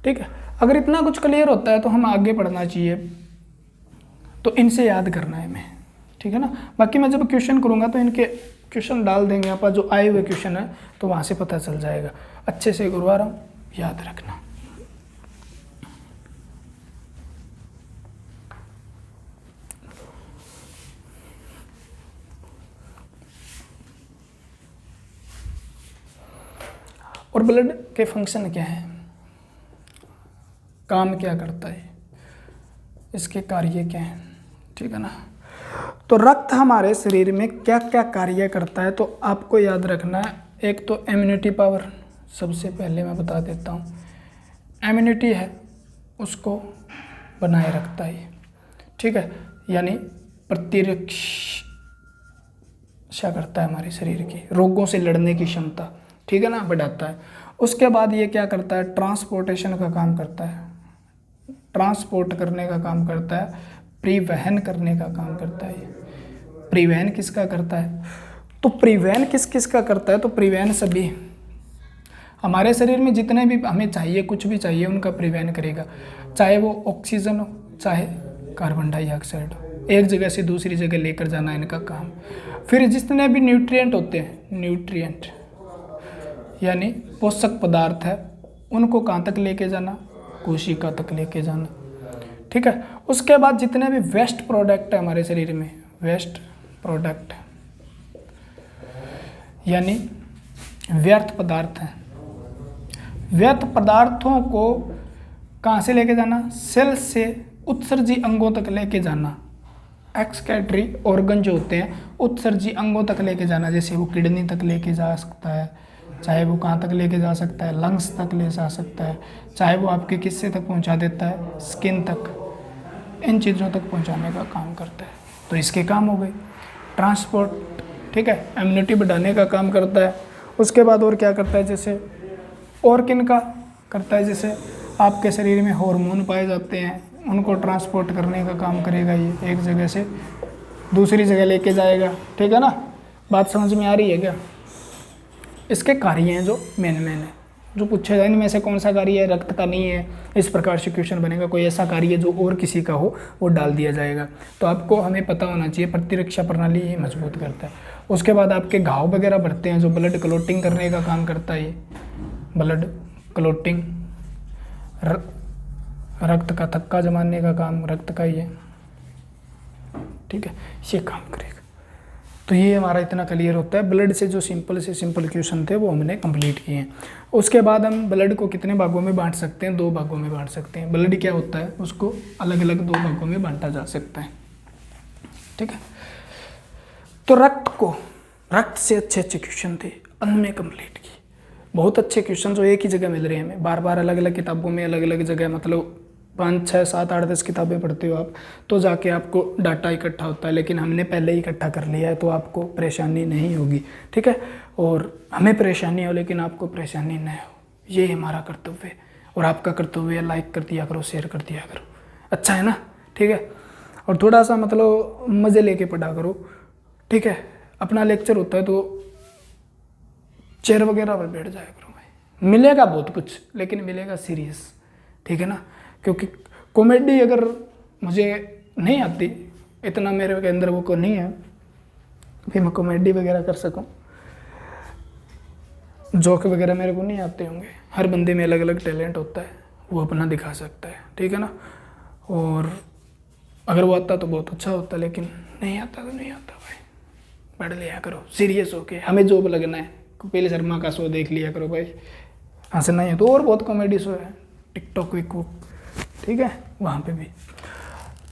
ठीक है। अगर इतना कुछ क्लियर होता है तो हम आगे पढ़ना चाहिए, तो इनसे याद करना है हमें, ठीक है ना। बाकी मैं जब क्वेश्चन करूँगा तो इनके क्वेश्चन डाल देंगे आप, जो आए हुए क्वेश्चन है तो वहाँ से पता चल जाएगा। अच्छे से गुरुवार हम याद रखना। और ब्लड के फंक्शन क्या है, काम क्या करता है, इसके कार्य क्या हैं, ठीक है ना। तो रक्त हमारे शरीर में क्या क्या कार्य करता है, तो आपको याद रखना है। एक तो इम्यूनिटी पावर, सबसे पहले मैं बता देता हूँ, इम्यूनिटी है उसको बनाए रखता है, ठीक है, यानी प्रतिरक्षा करता है हमारे शरीर की, रोगों से लड़ने की क्षमता, ठीक है ना, बढ़ाता है। उसके बाद ये क्या करता है, ट्रांसपोर्टेशन का काम करता है, ट्रांसपोर्ट करने का काम करता है, परिवहन करने का काम करता है। परिवहन किसका करता है, तो परिवहन किस किस का करता है, तो परिवहन सभी हमारे शरीर में जितने भी हमें चाहिए, कुछ भी चाहिए, उनका परिवहन करेगा, चाहे वो ऑक्सीजन हो, चाहे कार्बन डाइऑक्साइड हो, एक जगह से दूसरी जगह लेकर जाना इनका काम। फिर जितने भी न्यूट्रिएंट होते हैं, न्यूट्रिएंट यानी पोषक पदार्थ है, उनको कहाँ तक लेके जाना, कोशिका तक लेके जाना, ठीक है। उसके बाद जितने भी वेस्ट प्रोडक्ट है हमारे शरीर में, वेस्ट प्रोडक्ट यानी व्यर्थ पदार्थ हैं, व्यर्थ पदार्थों को कहाँ से लेके जाना, सेल से उत्सर्जी अंगों तक लेके जाना। एक्सक्रीटरी ऑर्गन जो होते हैं उत्सर्जी अंगों तक लेके जाना, जैसे वो किडनी तक लेके जा सकता है, चाहे वो कहाँ तक लेके जा सकता है, लंग्स तक ले जा सकता है, चाहे वो आपके किस्से तक पहुँचा देता है, स्किन तक, इन चीज़ों तक पहुँचाने का काम करता है। तो इसके काम हो गए। ट्रांसपोर्ट, ठीक है, इम्यूनिटी बढ़ाने का काम करता है। उसके बाद और क्या करता है, जैसे और किन का करता है, जैसे आपके शरीर में हार्मोन पाए जाते हैं, उनको ट्रांसपोर्ट करने का काम करेगा ये, एक जगह से दूसरी जगह लेके जाएगा, ठीक है ना। बात समझ में आ रही है क्या। इसके कार्य हैं जो मेन है, जो पूछे जाए इनमें से कौन सा कार्य है, रक्त का नहीं है, इस प्रकार से क्वेश्चन बनेगा। कोई ऐसा कार्य जो और किसी का हो वो डाल दिया जाएगा। तो आपको हमें पता होना चाहिए, प्रतिरक्षा प्रणाली ही मजबूत करता है। उसके बाद आपके घाव वगैरह भरते हैं, जो ब्लड क्लोटिंग करने का काम करता है, ये ब्लड क्लोटिंग, रक्त का थक्का जमाने का काम रक्त का ही है, ठीक है, ये काम करेगा। तो ये हमारा इतना क्लियर होता है। ब्लड से जो सिंपल से सिंपल क्वेश्चन थे वो हमने कंप्लीट किए हैं। उसके बाद हम ब्लड को कितने भागों में बांट सकते हैं, 2 भागों में बांट सकते हैं। ब्लड क्या होता है, उसको अलग अलग 2 भागों में बांटा जा सकता है, ठीक है। तो रक्त से अच्छे अच्छे क्वेश्चन थे, हमने कंप्लीट किए। बहुत अच्छे क्वेश्चन जो एक ही जगह मिल रहे हैं हमें, बार बार अलग अलग किताबों में, अलग अलग जगह, मतलब 5, 6, 7, 8, 10 किताबें पढ़ते हो आप तो जाके आपको डाटा इकट्ठा होता है, लेकिन हमने पहले ही इकट्ठा कर लिया है तो आपको परेशानी नहीं होगी, ठीक है। और हमें परेशानी हो लेकिन आपको परेशानी नहीं हो, ये हमारा कर्तव्य है। और आपका कर्तव्य है लाइक कर दिया करो, शेयर कर दिया करो, अच्छा है ना, ठीक है। और थोड़ा सा मतलब मज़े लेके पढ़ा करो, ठीक है। अपना लेक्चर होता है तो चेयर वगैरह पर बैठ जाया करो भाई, मिलेगा बहुत कुछ लेकिन मिलेगा सीरियस, ठीक है ना। क्योंकि कॉमेडी अगर मुझे नहीं आती, इतना मेरे के अंदर वो को नहीं है फिर मैं कॉमेडी वगैरह कर सकूं, जोक वगैरह मेरे को नहीं आते होंगे। हर बंदे में अलग अलग टैलेंट होता है, वो अपना दिखा सकता है, ठीक है ना। और अगर वो आता तो बहुत अच्छा होता, लेकिन नहीं आता तो नहीं आता भाई, पढ़ लिया करो सीरियस होके। हमें जॉब लगना है, कपिल शर्मा का शो देख लिया करो भाई, हंसना ही है तो। और बहुत कॉमेडी शो है, टिकटॉक विकटॉक, ठीक है, वहाँ पे भी।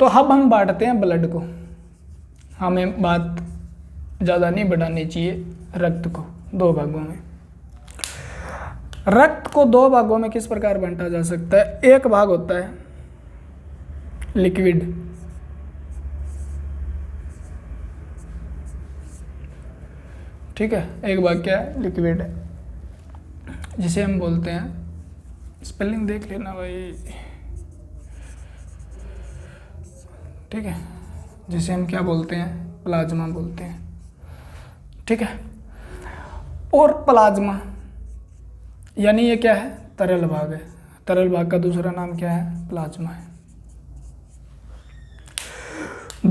तो अब हम बांटते हैं ब्लड को। हमें बात ज़्यादा नहीं बढ़ानी चाहिए। रक्त को 2 भागों में, रक्त को 2 भागों में किस प्रकार बांटा जा सकता है। एक भाग होता है लिक्विड, ठीक है, एक भाग क्या है, लिक्विड है, जिसे हम बोलते हैं, स्पेलिंग देख लेना भाई, ठीक है, जिसे हम क्या बोलते हैं, प्लाज्मा बोलते हैं, ठीक है। और प्लाज्मा यानी ये क्या है, तरल भाग है। तरल भाग का दूसरा नाम क्या है, प्लाज्मा है।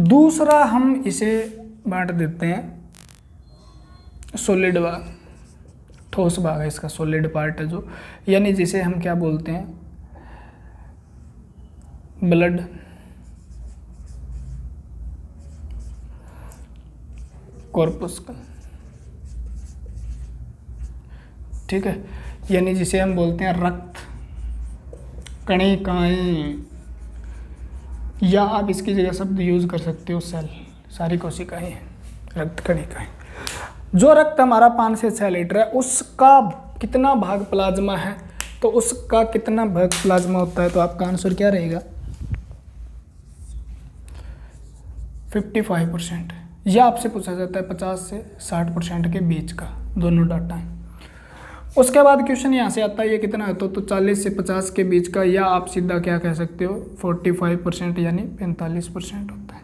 दूसरा हम इसे बांट देते हैं सॉलिड भाग, ठोस भाग है इसका, सॉलिड पार्ट है जो, यानी जिसे हम क्या बोलते हैं, ब्लड, कॉर्पस्कल, ठीक है, यानी जिसे हम बोलते हैं रक्त कणिकाएं, या आप इसकी जगह शब्द यूज कर सकते हो सेल, सारी कोशिकाएं हैं रक्त कणिकाएं। जो रक्त हमारा 5 से 6 लीटर है, उसका कितना भाग प्लाज्मा है, तो उसका कितना भाग प्लाज्मा होता है, तो आपका आंसर क्या रहेगा, 55%। या आपसे पूछा जाता है 50 से 60% के बीच का, दोनों डाटा है। उसके बाद क्वेश्चन यहाँ से आता है ये कितना है, तो 40 से 50 के बीच का, या आप सीधा क्या कह सकते हो 45% यानी 45% होता है।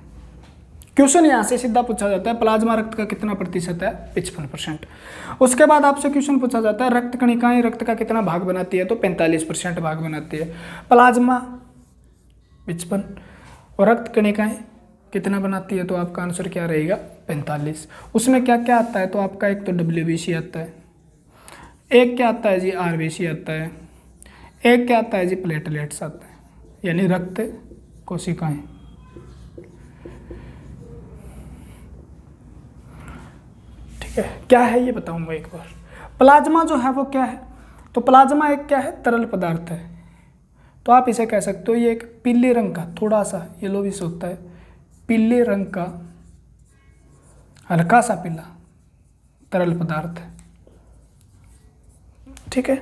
क्वेश्चन यहाँ से सीधा पूछा जाता है प्लाज्मा रक्त का कितना प्रतिशत है, 55%। उसके बाद आपसे क्वेश्चन पूछा जाता है रक्त कणिकाएं रक्त का कितना भाग बनाती है, तो 45% भाग बनाती है। प्लाज्मा 55 और रक्त कणिकाएं कितना बनाती है, तो आपका आंसर क्या रहेगा, 45। उसमें क्या क्या आता है, तो आपका एक तो WBC आता है, एक क्या आता है जी RBC आता है, एक क्या आता है जी प्लेटलेट्स आता है, यानी रक्त कोशिकाएं। ठीक है, क्या है ये बताऊंगा एक बार। प्लाज्मा जो है वो क्या है, तो प्लाज्मा एक क्या है, तरल पदार्थ है। तो आप इसे कह सकते हो ये एक पीले रंग का, थोड़ा सा येलोविश होता है, पीले रंग का हल्का सा पीला तरल पदार्थ है। ठीक है,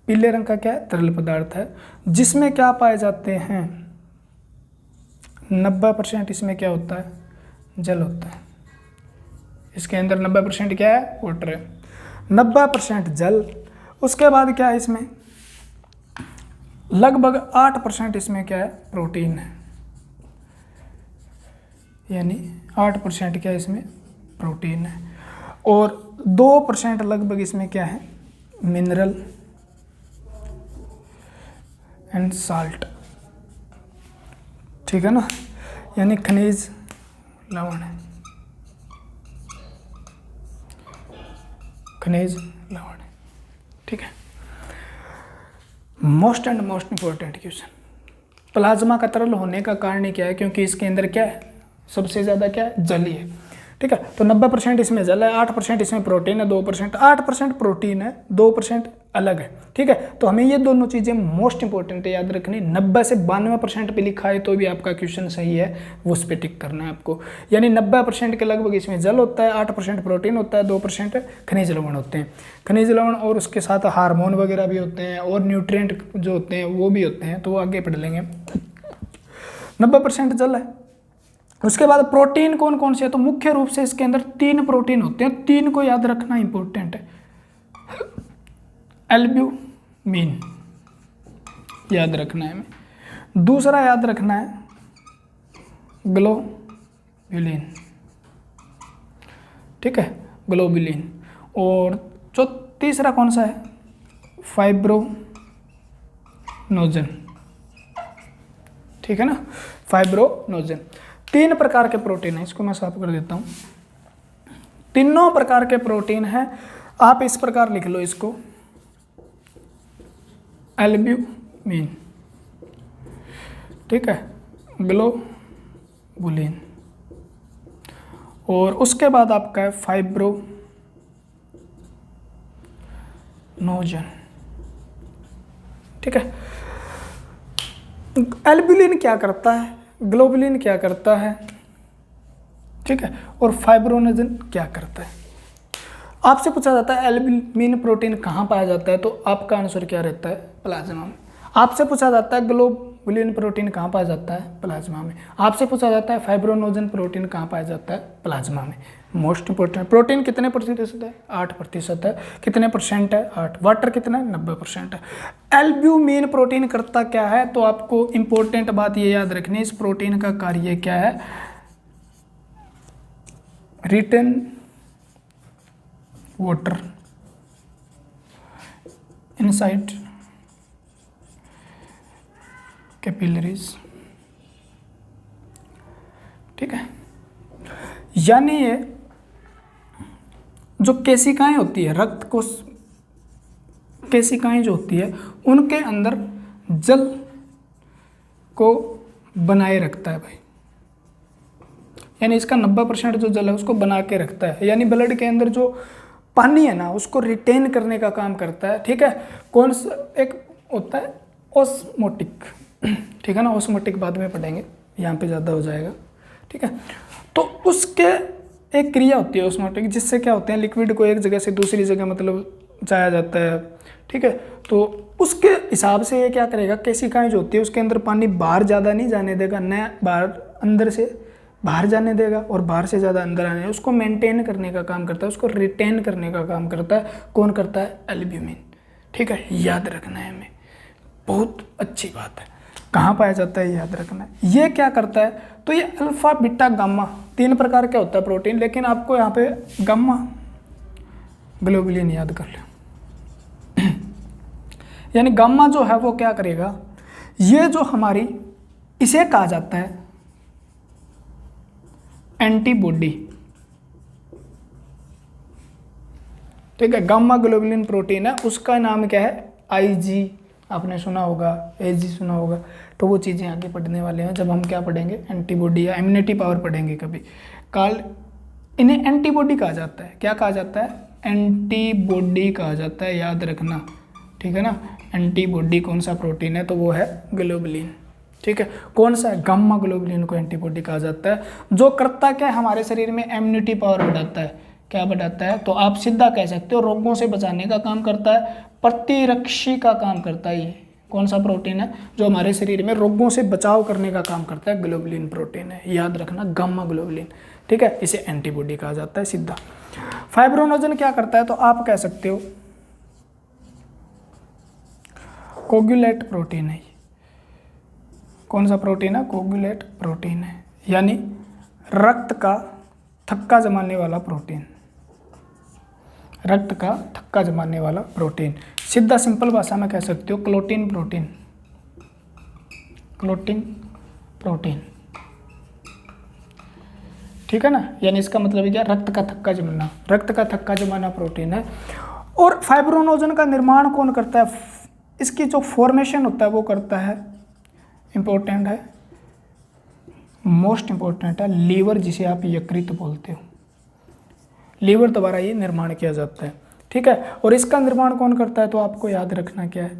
पीले रंग का क्या है, तरल पदार्थ है, जिसमें क्या पाए जाते हैं, 90% इसमें क्या होता है, जल होता है। इसके अंदर 90% क्या है, वाटर है, 90% जल। उसके बाद क्या है, इसमें लगभग 8% इसमें क्या है, प्रोटीन है, यानी 8% क्या है इसमें प्रोटीन है, और 2% लगभग इसमें क्या है, मिनरल एंड साल्ट। ठीक है ना, यानी खनिज लवण है, खनिज लवण है। ठीक है, most and most important question, plasma का तरल होने का कारण क्या है, क्योंकि इसके अंदर क्या है, सबसे ज़्यादा क्या है, जल ही है। ठीक है, तो 90% इसमें जल है, 8% इसमें प्रोटीन है, 2% 8% प्रोटीन है, 2% अलग है। ठीक है, तो हमें ये दोनों चीज़ें मोस्ट इंपॉर्टेंट है याद रखनी। 90 से 92% पे लिखा है तो भी आपका क्वेश्चन सही है, वो उस पर टिक करना है आपको। यानी 90% के लगभग इसमें जल होता है, 8% प्रोटीन होता है, 2% खनिज लवण होते हैं। खनिज लवण और उसके साथ हार्मोन वगैरह भी होते हैं, और न्यूट्रिएंट जो होते हैं वो भी होते हैं, तो वो आगे पढ़ लेंगे। 90% जल है। उसके बाद प्रोटीन कौन कौन से है, तो मुख्य रूप से इसके अंदर 3 प्रोटीन होते हैं, 3 को याद रखना इंपॉर्टेंट है। एल्ब्यूमिन याद रखना है हमें, दूसरा याद रखना है ग्लोबुलिन। ठीक है, ग्लोबुलिन, और जो तीसरा कौन सा है, फाइब्रोनोजन। ठीक है ना, फाइब्रोनोजन। 3 प्रकार के प्रोटीन है, इसको मैं साफ कर देता हूँ। तीनों प्रकार के प्रोटीन है, आप इस प्रकार लिख लो इसको, एल्ब्यूमिन, ठीक है, ग्लोबुलिन, और उसके बाद आपका है फाइब्रोनोजन। ठीक है, एल्ब्यूलिन क्या करता है, ग्लोबुलिन क्या करता है, ठीक है, और फाइब्रोनोजन क्या करता है। आपसे पूछा जाता है एल्ब्यूमिन प्रोटीन कहाँ पाया जाता है, तो आपका आंसर क्या रहता है, प्लाज्मा में। आपसे पूछा जाता है ग्लोबुलिन प्रोटीन कहाँ पाया जाता है, प्लाज्मा में। आपसे पूछा जाता है फाइब्रोनोजन प्रोटीन कहाँ पाया जाता है, प्लाज्मा में। मोस्ट इंपोर्टेंट, प्रोटीन कितने प्रतिशत है, 8% है। कितने परसेंट है, 8। वाटर कितना है, 90% है। एल्ब्यूमिन प्रोटीन करता क्या है, तो आपको इंपॉर्टेंट बात ये याद रखनी है, इस प्रोटीन का कार्य क्या है, रिटेन वाटर इनसाइड कैपिलरीज। ठीक है, यानी ये जो केशिकाएं होती है, रक्त कोश केशिकाएं जो होती है, उनके अंदर जल को बनाए रखता है भाई। यानी इसका 90% जो जल है उसको बना के रखता है, यानी ब्लड के अंदर जो पानी है ना उसको रिटेन करने का काम करता है। ठीक है, कौन सा एक होता है, ऑस्मोटिक। ठीक है ना, ऑस्मोटिक बाद में पढ़ेंगे, यहाँ पे ज़्यादा हो जाएगा। ठीक है, तो उसके एक क्रिया होती है ऑस्मोटिक, जिससे क्या होते हैं, लिक्विड को एक जगह से दूसरी जगह मतलब जाया जाता है। ठीक है, तो उसके हिसाब से ये क्या करेगा, केशिकाएं जो होती है उसके अंदर पानी बाहर ज़्यादा नहीं जाने देगा, न बाहर अंदर से बाहर जाने देगा और बाहर से ज़्यादा अंदर आने, उसको मेंटेन करने का काम करता है, उसको रिटेन करने का काम करता है। कौन करता है, एल्ब्यूमिन। ठीक है, याद रखना है हमें, बहुत अच्छी बात है। कहाँ पाया जाता है, याद रखना है। ये क्या करता है, तो ये अल्फा बीटा गामा 3 प्रकार का होता है प्रोटीन, लेकिन आपको यहाँ पे गामा ग्लोबुलिन याद कर लो। यानी गामा जो है वो क्या करेगा, ये जो हमारी, इसे कहा जाता है एंटीबॉडी, ठीक है। गामा ग्लोबुलिन प्रोटीन है, उसका नाम क्या है, आईजी, आपने सुना होगा, एजी सुना होगा। तो वो चीज़ें आगे पढ़ने वाले हैं जब हम क्या पढ़ेंगे, एंटीबॉडी या इम्यूनिटी पावर पढ़ेंगे कभी काल। इन्हें एंटीबॉडी कहा जाता है, क्या कहा जाता है, एंटीबॉडी कहा जाता है, याद रखना, ठीक है ना। एंटीबॉडी कौन सा प्रोटीन है, तो वो है ग्लोबुलिन, ठीक है। कौन सा है, गामा ग्लोबुलिन को एंटीबॉडी कहा जाता है। जो करता क्या है, हमारे शरीर में इम्यूनिटी पावर बढ़ाता है, क्या बढ़ाता है, तो आप सीधा कह सकते हो रोगों से बचाने का काम करता है, प्रतिरक्षी का काम करता है। ये कौन सा प्रोटीन है, जो हमारे शरीर में रोगों से बचाव करने का काम करता है, ग्लोबुलिन प्रोटीन है, याद रखना, गामा ग्लोबुलिन, ठीक है। इसे एंटीबॉडी कहा जाता है सीधा। फाइब्रोनोजन क्या करता है, तो आप कह सकते हो कोगुलेट प्रोटीन है। कौन सा प्रोटीन है, कोगुलेट प्रोटीन है, यानी रक्त का थक्का जमाने वाला प्रोटीन, रक्त का थक्का जमाने वाला प्रोटीन। सीधा सिंपल भाषा में कह सकते हो क्लोटिन प्रोटीन, क्लोटिन प्रोटीन, ठीक है ना। यानी इसका मतलब क्या, रक्त का थक्का जमाना, रक्त का थक्का जमाना प्रोटीन है। और फाइब्रोनोजन का निर्माण कौन करता है, इसकी जो फॉर्मेशन होता है वो करता है, इंपॉर्टेंट है, मोस्ट इंपॉर्टेंट है, लीवर, जिसे आप यकृत बोलते हो, लीवर द्वारा ये निर्माण किया जाता है, ठीक है। और इसका निर्माण कौन करता है, तो आपको याद रखना क्या है,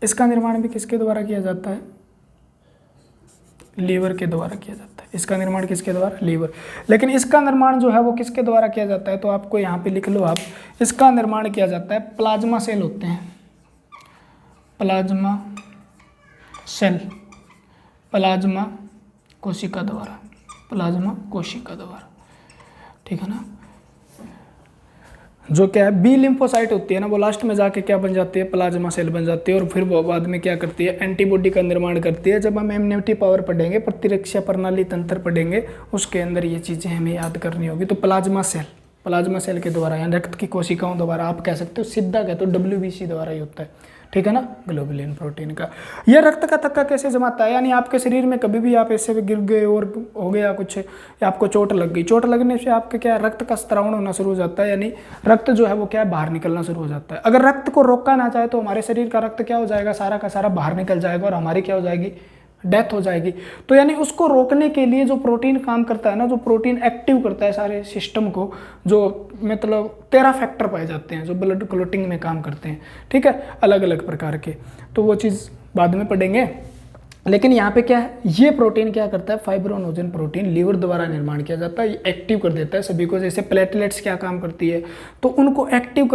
इसका निर्माण भी किसके द्वारा किया जाता है, लीवर के द्वारा किया जाता है। इसका निर्माण किसके द्वारा, लीवर। लेकिन इसका निर्माण जो है वो किसके द्वारा किया जाता है, तो आपको यहाँ पे लिख लो आप, इसका निर्माण किया जाता है, प्लाज्मा सेल होते हैं, प्लाज्मा सेल, प्लाज्मा कोशिका द्वारा, प्लाज्मा कोशिका द्वारा, ठीक है ना। जो क्या है, बी लिम्फोसाइट होती है ना, वो लास्ट में जाके क्या बन जाती है, प्लाज्मा सेल बन जाती है, और फिर वो बाद में क्या करती है, एंटीबॉडी का निर्माण करती है। जब हम इम्यूनिटी पावर पढ़ेंगे, प्रतिरक्षा प्रणाली तंत्र पढ़ेंगे, उसके अंदर ये चीज़ें हमें याद करनी होगी। तो प्लाज्मा सेल, प्लाज्मा सेल के द्वारा, या रक्त की कोशिकाओं द्वारा, आप कह सकते हो, सीधा कहते हो WBC द्वारा ही होता है, ठीक है ना, ग्लोबुलिन प्रोटीन का। यह रक्त का थक्का कैसे जमाता है, यानी आपके शरीर में कभी भी आप ऐसे गिर गए और हो गया कुछ, या आपको चोट लग गई, चोट लगने से आपके क्या रक्त का स्त्रावण होना शुरू हो जाता है, यानी रक्त जो है वो क्या है, बाहर निकलना शुरू हो जाता है। अगर रक्त को रोका ना जाए तो हमारे शरीर का रक्त क्या हो जाएगा, सारा का सारा बाहर निकल जाएगा और हमारी क्या हो जाएगी, डेथ हो जाएगी। तो यानी उसको रोकने के लिए जो प्रोटीन काम करता है ना, जो प्रोटीन एक्टिव करता है सारे सिस्टम को, जो मतलब 13 फैक्टर पाए जाते हैं जो ब्लड क्लोटिंग में काम करते हैं, ठीक है, अलग अलग प्रकार के, तो वो चीज़ बाद में पढ़ेंगे। लेकिन यहाँ पे क्या है, ये प्रोटीन क्या करता है, फाइब्रोनोजन प्रोटीन लीवर द्वारा निर्माण किया जाता है, ये एक्टिव कर देता है सभी को। जैसे प्लेटलेट्स क्या काम करती है, तो उनको एक्टिव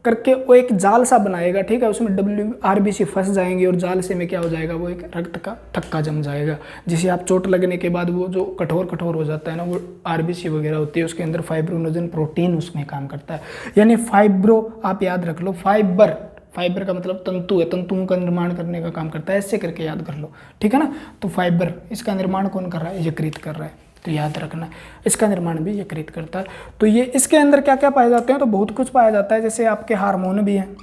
करके वो एक जाल सा बनाएगा, ठीक है, उसमें WRBC फंस जाएंगे और जाल से में क्या हो जाएगा, वो एक रक्त का थक्का जम जाएगा, जिसे आप चोट लगने के बाद वो जो कठोर हो जाता है ना, वो RBC वगैरह होती है, उसके अंदर फाइब्रोनोजन प्रोटीन उसमें काम करता है। यानी फाइब्रो, आप याद रख लो, फाइबर का मतलब तंतु है, तंतुओं का निर्माण करने का काम करता है, ऐसे करके याद कर लो, ठीक है ना। तो फाइबर, इसका निर्माण कौन कर रहा है, यकृत कर रहा है, तो याद रखना, इसका निर्माण भी यकृत करता है। तो ये इसके अंदर क्या क्या पाए जाते हैं, तो बहुत कुछ पाया जाता है, जैसे आपके हार्मोन भी हैं,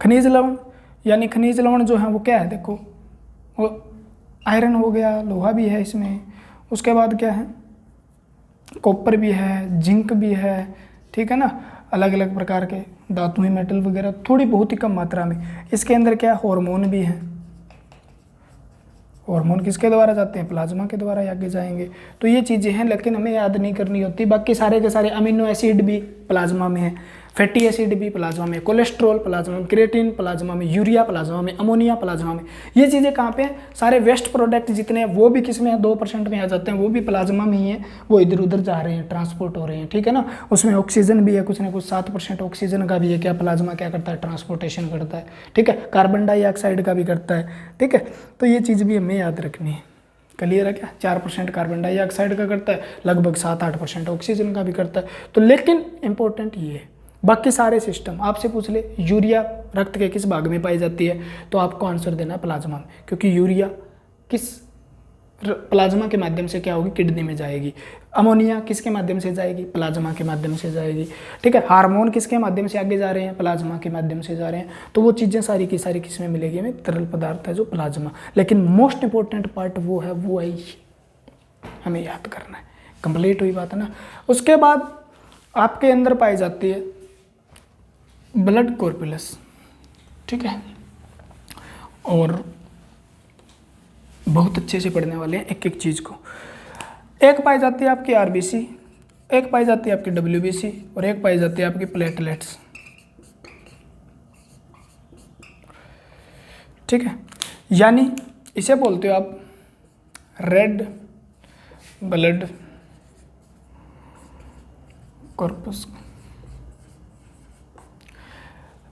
खनिज लवण, यानी खनिज लवण जो है वो क्या है, देखो वो आयरन हो गया, लोहा भी है इसमें, उसके बाद क्या है, कॉपर भी है, जिंक भी है, ठीक है ना, अलग अलग प्रकार के धातुएं, मेटल वगैरह, थोड़ी बहुत ही कम मात्रा में। इसके अंदर क्या है, हार्मोन भी है, हार्मोन किसके द्वारा जाते हैं, प्लाज्मा के द्वारा आगे जाएंगे। तो ये चीज़ें हैं, लेकिन हमें याद नहीं करनी होती। बाकी सारे के सारे अमीनो एसिड भी प्लाज्मा में है, फैटी एसिड भी प्लाज्मा में, कोलेस्ट्रॉल प्लाज्मा में, क्रिएटिन प्लाज्मा में, यूरिया प्लाज्मा में, अमोनिया प्लाज्मा में। ये चीज़ें कहाँ पे हैं, सारे वेस्ट प्रोडक्ट जितने हैं वो भी किस में है, 2% में आ जाते हैं, वो भी प्लाज्मा में ही है, वो इधर उधर जा रहे हैं, ट्रांसपोर्ट हो रहे हैं, ठीक है ना। उसमें ऑक्सीजन भी है, कुछ ना कुछ 7% ऑक्सीजन का भी है, क्या प्लाज्मा क्या करता है, ट्रांसपोर्टेशन करता है, ठीक है, कार्बन डाइऑक्साइड का भी करता है, ठीक है। तो ये चीज़ भी हमें याद रखनी है। क्लियर है क्या, 4% कार्बन डाइऑक्साइड का करता है, लगभग 7-8% ऑक्सीजन का भी करता है। तो लेकिन इंपॉर्टेंट ये है, बाकी सारे सिस्टम आपसे पूछ ले, यूरिया रक्त के किस भाग में पाई जाती है, तो आपको आंसर देना है प्लाज्मा में, क्योंकि यूरिया किस प्लाज्मा के माध्यम से क्या होगी, किडनी में जाएगी। अमोनिया किसके माध्यम से जाएगी, प्लाज्मा के माध्यम से जाएगी। ठीक है, हार्मोन किसके माध्यम से आगे जा रहे हैं, प्लाज्मा के माध्यम से जा रहे हैं। तो वो चीज़ें सारी की सारी किसमें मिलेगी, हमें तरल पदार्थ है जो प्लाज्मा। लेकिन मोस्ट इंपॉर्टेंट पार्ट वो है हमें याद करना है। कंप्लीट हुई बात है ना। उसके बाद आपके अंदर पाई जाती है ब्लड कॉर्पुलस। ठीक है, और बहुत अच्छे से पढ़ने वाले हैं एक एक चीज़ को। एक पाई जाती है आपकी आरबीसी, एक पाई जाती है आपकी डब्ल्यूबीसी, और एक पाई जाती है आपकी प्लेटलेट्स। ठीक है, यानी इसे बोलते हो आप रेड ब्लड कॉर्पस,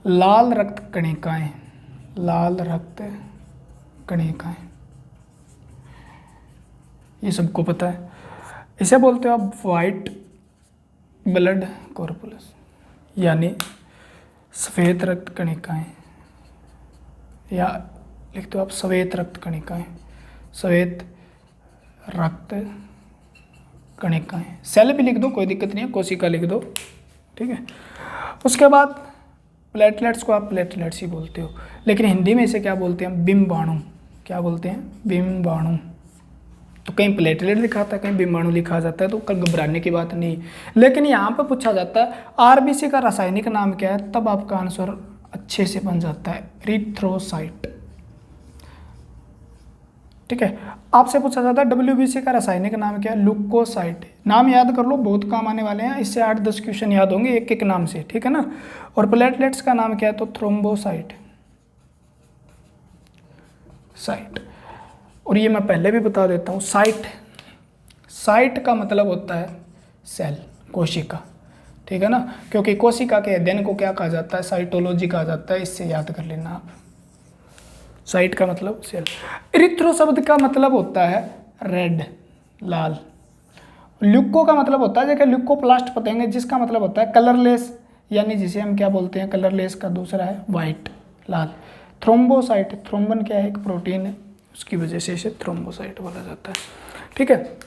लाल रक्त कणिकाएं, लाल रक्त कणिकाएं, ये सबको पता है। इसे बोलते हो आप वाइट ब्लड कॉर्पुलस, यानी सफ़ेद रक्त कणिकाएं, या लिखते हो आप श्वेत रक्त कणिकाएं, श्वेत रक्त कणिकाएं। सेल भी लिख दो, कोई दिक्कत नहीं है, कोशिका लिख दो। ठीक है, उसके बाद प्लेटलेट्स को आप प्लेटलेट्स ही बोलते हो, लेकिन हिंदी में इसे क्या बोलते हैं, बिम्बाणु। क्या बोलते हैं, बिम्बाणु। तो कहीं प्लेटलेट लिखा था, कहीं बिम्बाणु लिखा जाता है, तो कल घबराने की बात नहीं। लेकिन यहाँ पर पूछा जाता है आरबीसी का रासायनिक नाम क्या है, तब आपका आंसर अच्छे से बन जाता है एरिथ्रोसाइट। ठीक है, आपसे पूछा जाता है डब्ल्यूबीसी का रासायनिक नाम क्या है, ल्यूकोसाइट। नाम याद कर लो, बहुत काम आने वाले हैं, इससे 8-10 क्वेश्चन याद होंगे एक एक नाम से। ठीक है ना। और प्लेटलेट्स का नाम क्या है, तो थ्रोम्बोसाइट, साइट। और ये मैं पहले भी बता देता हूँ, साइट, साइट का मतलब होता है सेल, कोशिका। ठीक है ना, क्योंकि कोशिका के अध्ययन को क्या कहा जाता है, साइटोलॉजी कहा जाता है। इससे याद कर लेना आप, साइट का मतलब सेल। एरिथ्रो शब्द का मतलब होता है रेड, लाल। ल्यूको का मतलब होता है, जैसे ल्यूकोप्लास्ट पतेंगे, जिसका मतलब होता है कलरलेस, यानी जिसे हम क्या बोलते हैं, कलरलेस का दूसरा है वाइट, लाल। थ्रोम्बोसाइट, थ्रोम्बन क्या है, एक प्रोटीन है, उसकी वजह से इसे थ्रोम्बोसाइट बोला जाता है। ठीक है,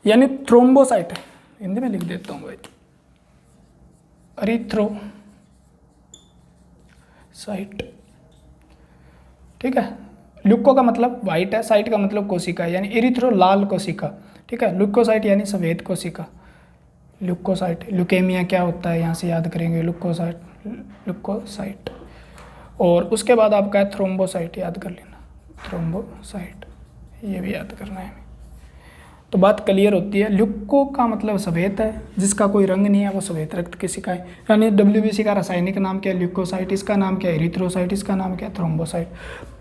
यानी थ्रोम्बोसाइट हिंदी में लिख देता हूँ भाई, एरिथ्रोसाइट। ठीक है, ल्यूको का मतलब वाइट है, साइट का मतलब कोशिका है, यानी एरिथ्रो लाल कोशिका। ठीक है, ल्यूकोसाइट यानी सफेद कोशिका, ल्यूकोसाइट। ल्यूकेमिया क्या होता है, यहाँ से याद करेंगे, ल्यूकोसाइट, ल्यूकोसाइट। और उसके बाद आपका है थ्रोम्बोसाइट, याद कर लेना, थ्रोम्बोसाइट, ये भी याद करना है। तो बात क्लियर होती है। ल्यूको का मतलब सफ़ेद है, जिसका कोई रंग नहीं है, वो सफ़ेद रक्त कोशिका है। यानी डब्ल्यूबीसी का रासायनिक नाम क्या है, ल्यूकोसाइट। इसका नाम क्या है, एरिथ्रोसाइट। इसका नाम क्या है, थ्रोम्बोसाइट।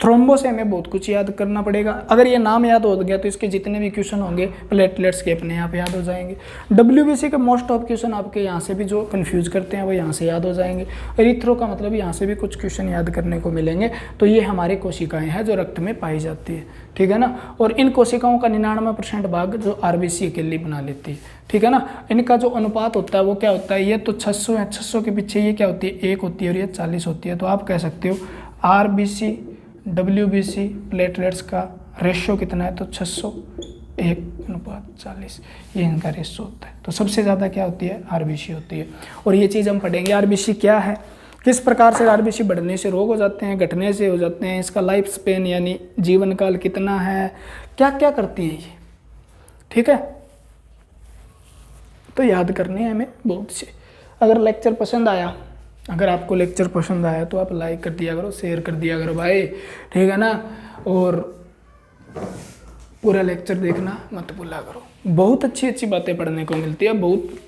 थ्रोम्बो से हमें बहुत कुछ याद करना पड़ेगा। अगर ये नाम याद हो गया तो इसके जितने भी क्वेश्चन होंगे प्लेटलेट्स के अपने आप याद हो जाएंगे। डब्ल्यूबीसी के मोस्ट ऑफ क्वेश्चन आपके यहाँ से भी जो कन्फ्यूज करते हैं वो यहाँ से याद हो जाएंगे। एरिथ्रो का मतलब यहाँ से भी कुछ क्वेश्चन याद करने को मिलेंगे। तो ये हमारी कोशिकाएँ हैं जो रक्त में पाई जाती है। ठीक है ना। और इन कोशिकाओं का 99% भाग जो आरबीसी अकेली बना लेती है। ठीक है ना। इनका जो अनुपात होता है वो क्या होता है, ये तो 600 है, 600 के पीछे ये क्या होती है, 1 होती है, और ये 40 होती है। तो आप कह सकते हो आरबीसी डब्ल्यूबीसी प्लेटलेट्स का रेशियो कितना है, तो 601:40, ये इनका रेशियो होता है। तो सबसे ज़्यादा क्या होती है, आरबीसी होती है। और ये चीज़ हम पढ़ेंगे, आरबीसी क्या है, किस प्रकार से आरबीसी बढ़ने से रोग हो जाते हैं, घटने से हो जाते हैं, इसका लाइफ स्पेन यानी जीवन काल कितना है, क्या क्या करती हैं ये। ठीक है, तो याद करने हैं हमें बहुत से। अगर लेक्चर पसंद आया, अगर आपको लेक्चर पसंद आया तो आप लाइक कर दिया करो, शेयर कर दिया करो भाई। ठीक है ना। और पूरा लेक्चर देखना मत भूला करो, बहुत अच्छी अच्छी बातें पढ़ने को मिलती है। बहुत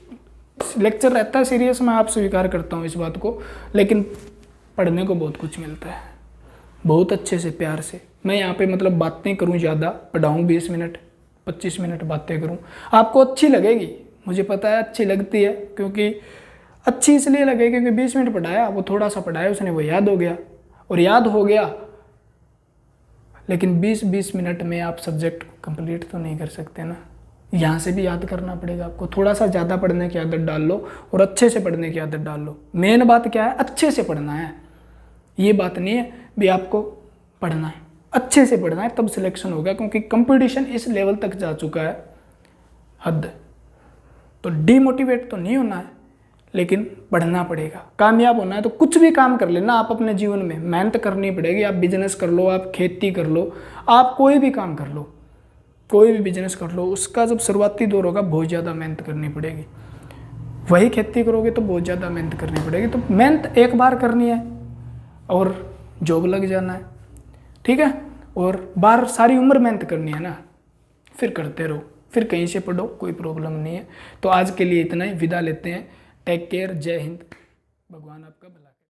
लेक्चर रहता है सीरियस, मैं आप स्वीकार करता हूँ इस बात को, लेकिन पढ़ने को बहुत कुछ मिलता है, बहुत अच्छे से प्यार से। मैं यहाँ पे मतलब बातें करूँ ज़्यादा, पढ़ाऊँ 20 मिनट 25 मिनट बातें करूँ, आपको अच्छी लगेगी, मुझे पता है अच्छी लगती है। क्योंकि अच्छी इसलिए लगे क्योंकि 20 मिनट पढ़ाया, वो थोड़ा सा पढ़ाया उसने, वो याद हो गया, और याद हो गया। लेकिन 20-20 मिनट में आप सब्जेक्ट कंप्लीट तो नहीं कर सकते ना, यहाँ से भी याद करना पड़ेगा आपको। थोड़ा सा ज़्यादा पढ़ने की आदत डाल लो और अच्छे से पढ़ने की आदत डाल लो। मेन बात क्या है, अच्छे से पढ़ना है। ये बात नहीं है भी आपको पढ़ना है, अच्छे से पढ़ना है तब सिलेक्शन होगा, क्योंकि कंपटीशन इस लेवल तक जा चुका है, हद। तो डीमोटिवेट तो नहीं होना है, लेकिन पढ़ना पड़ेगा। कामयाब होना है तो कुछ भी काम कर लेना आप अपने जीवन में, मेहनत करनी पड़ेगी। आप बिजनेस कर लो, आप खेती कर लो, आप कोई भी काम कर लो, कोई भी बिजनेस कर लो, उसका जब शुरुआती दौर होगा बहुत ज़्यादा मेहनत करनी पड़ेगी। वही खेती करोगे तो बहुत ज़्यादा मेहनत करनी पड़ेगी। तो मेहनत एक बार करनी है और जॉब लग जाना है, ठीक है। और बाहर सारी उम्र मेहनत करनी है ना, फिर करते रहो, फिर कहीं से पढ़ो, कोई प्रॉब्लम नहीं है। तो आज के लिए इतना ही, विदा लेते हैं। टेक केयर, जय हिंद, भगवान आपका भला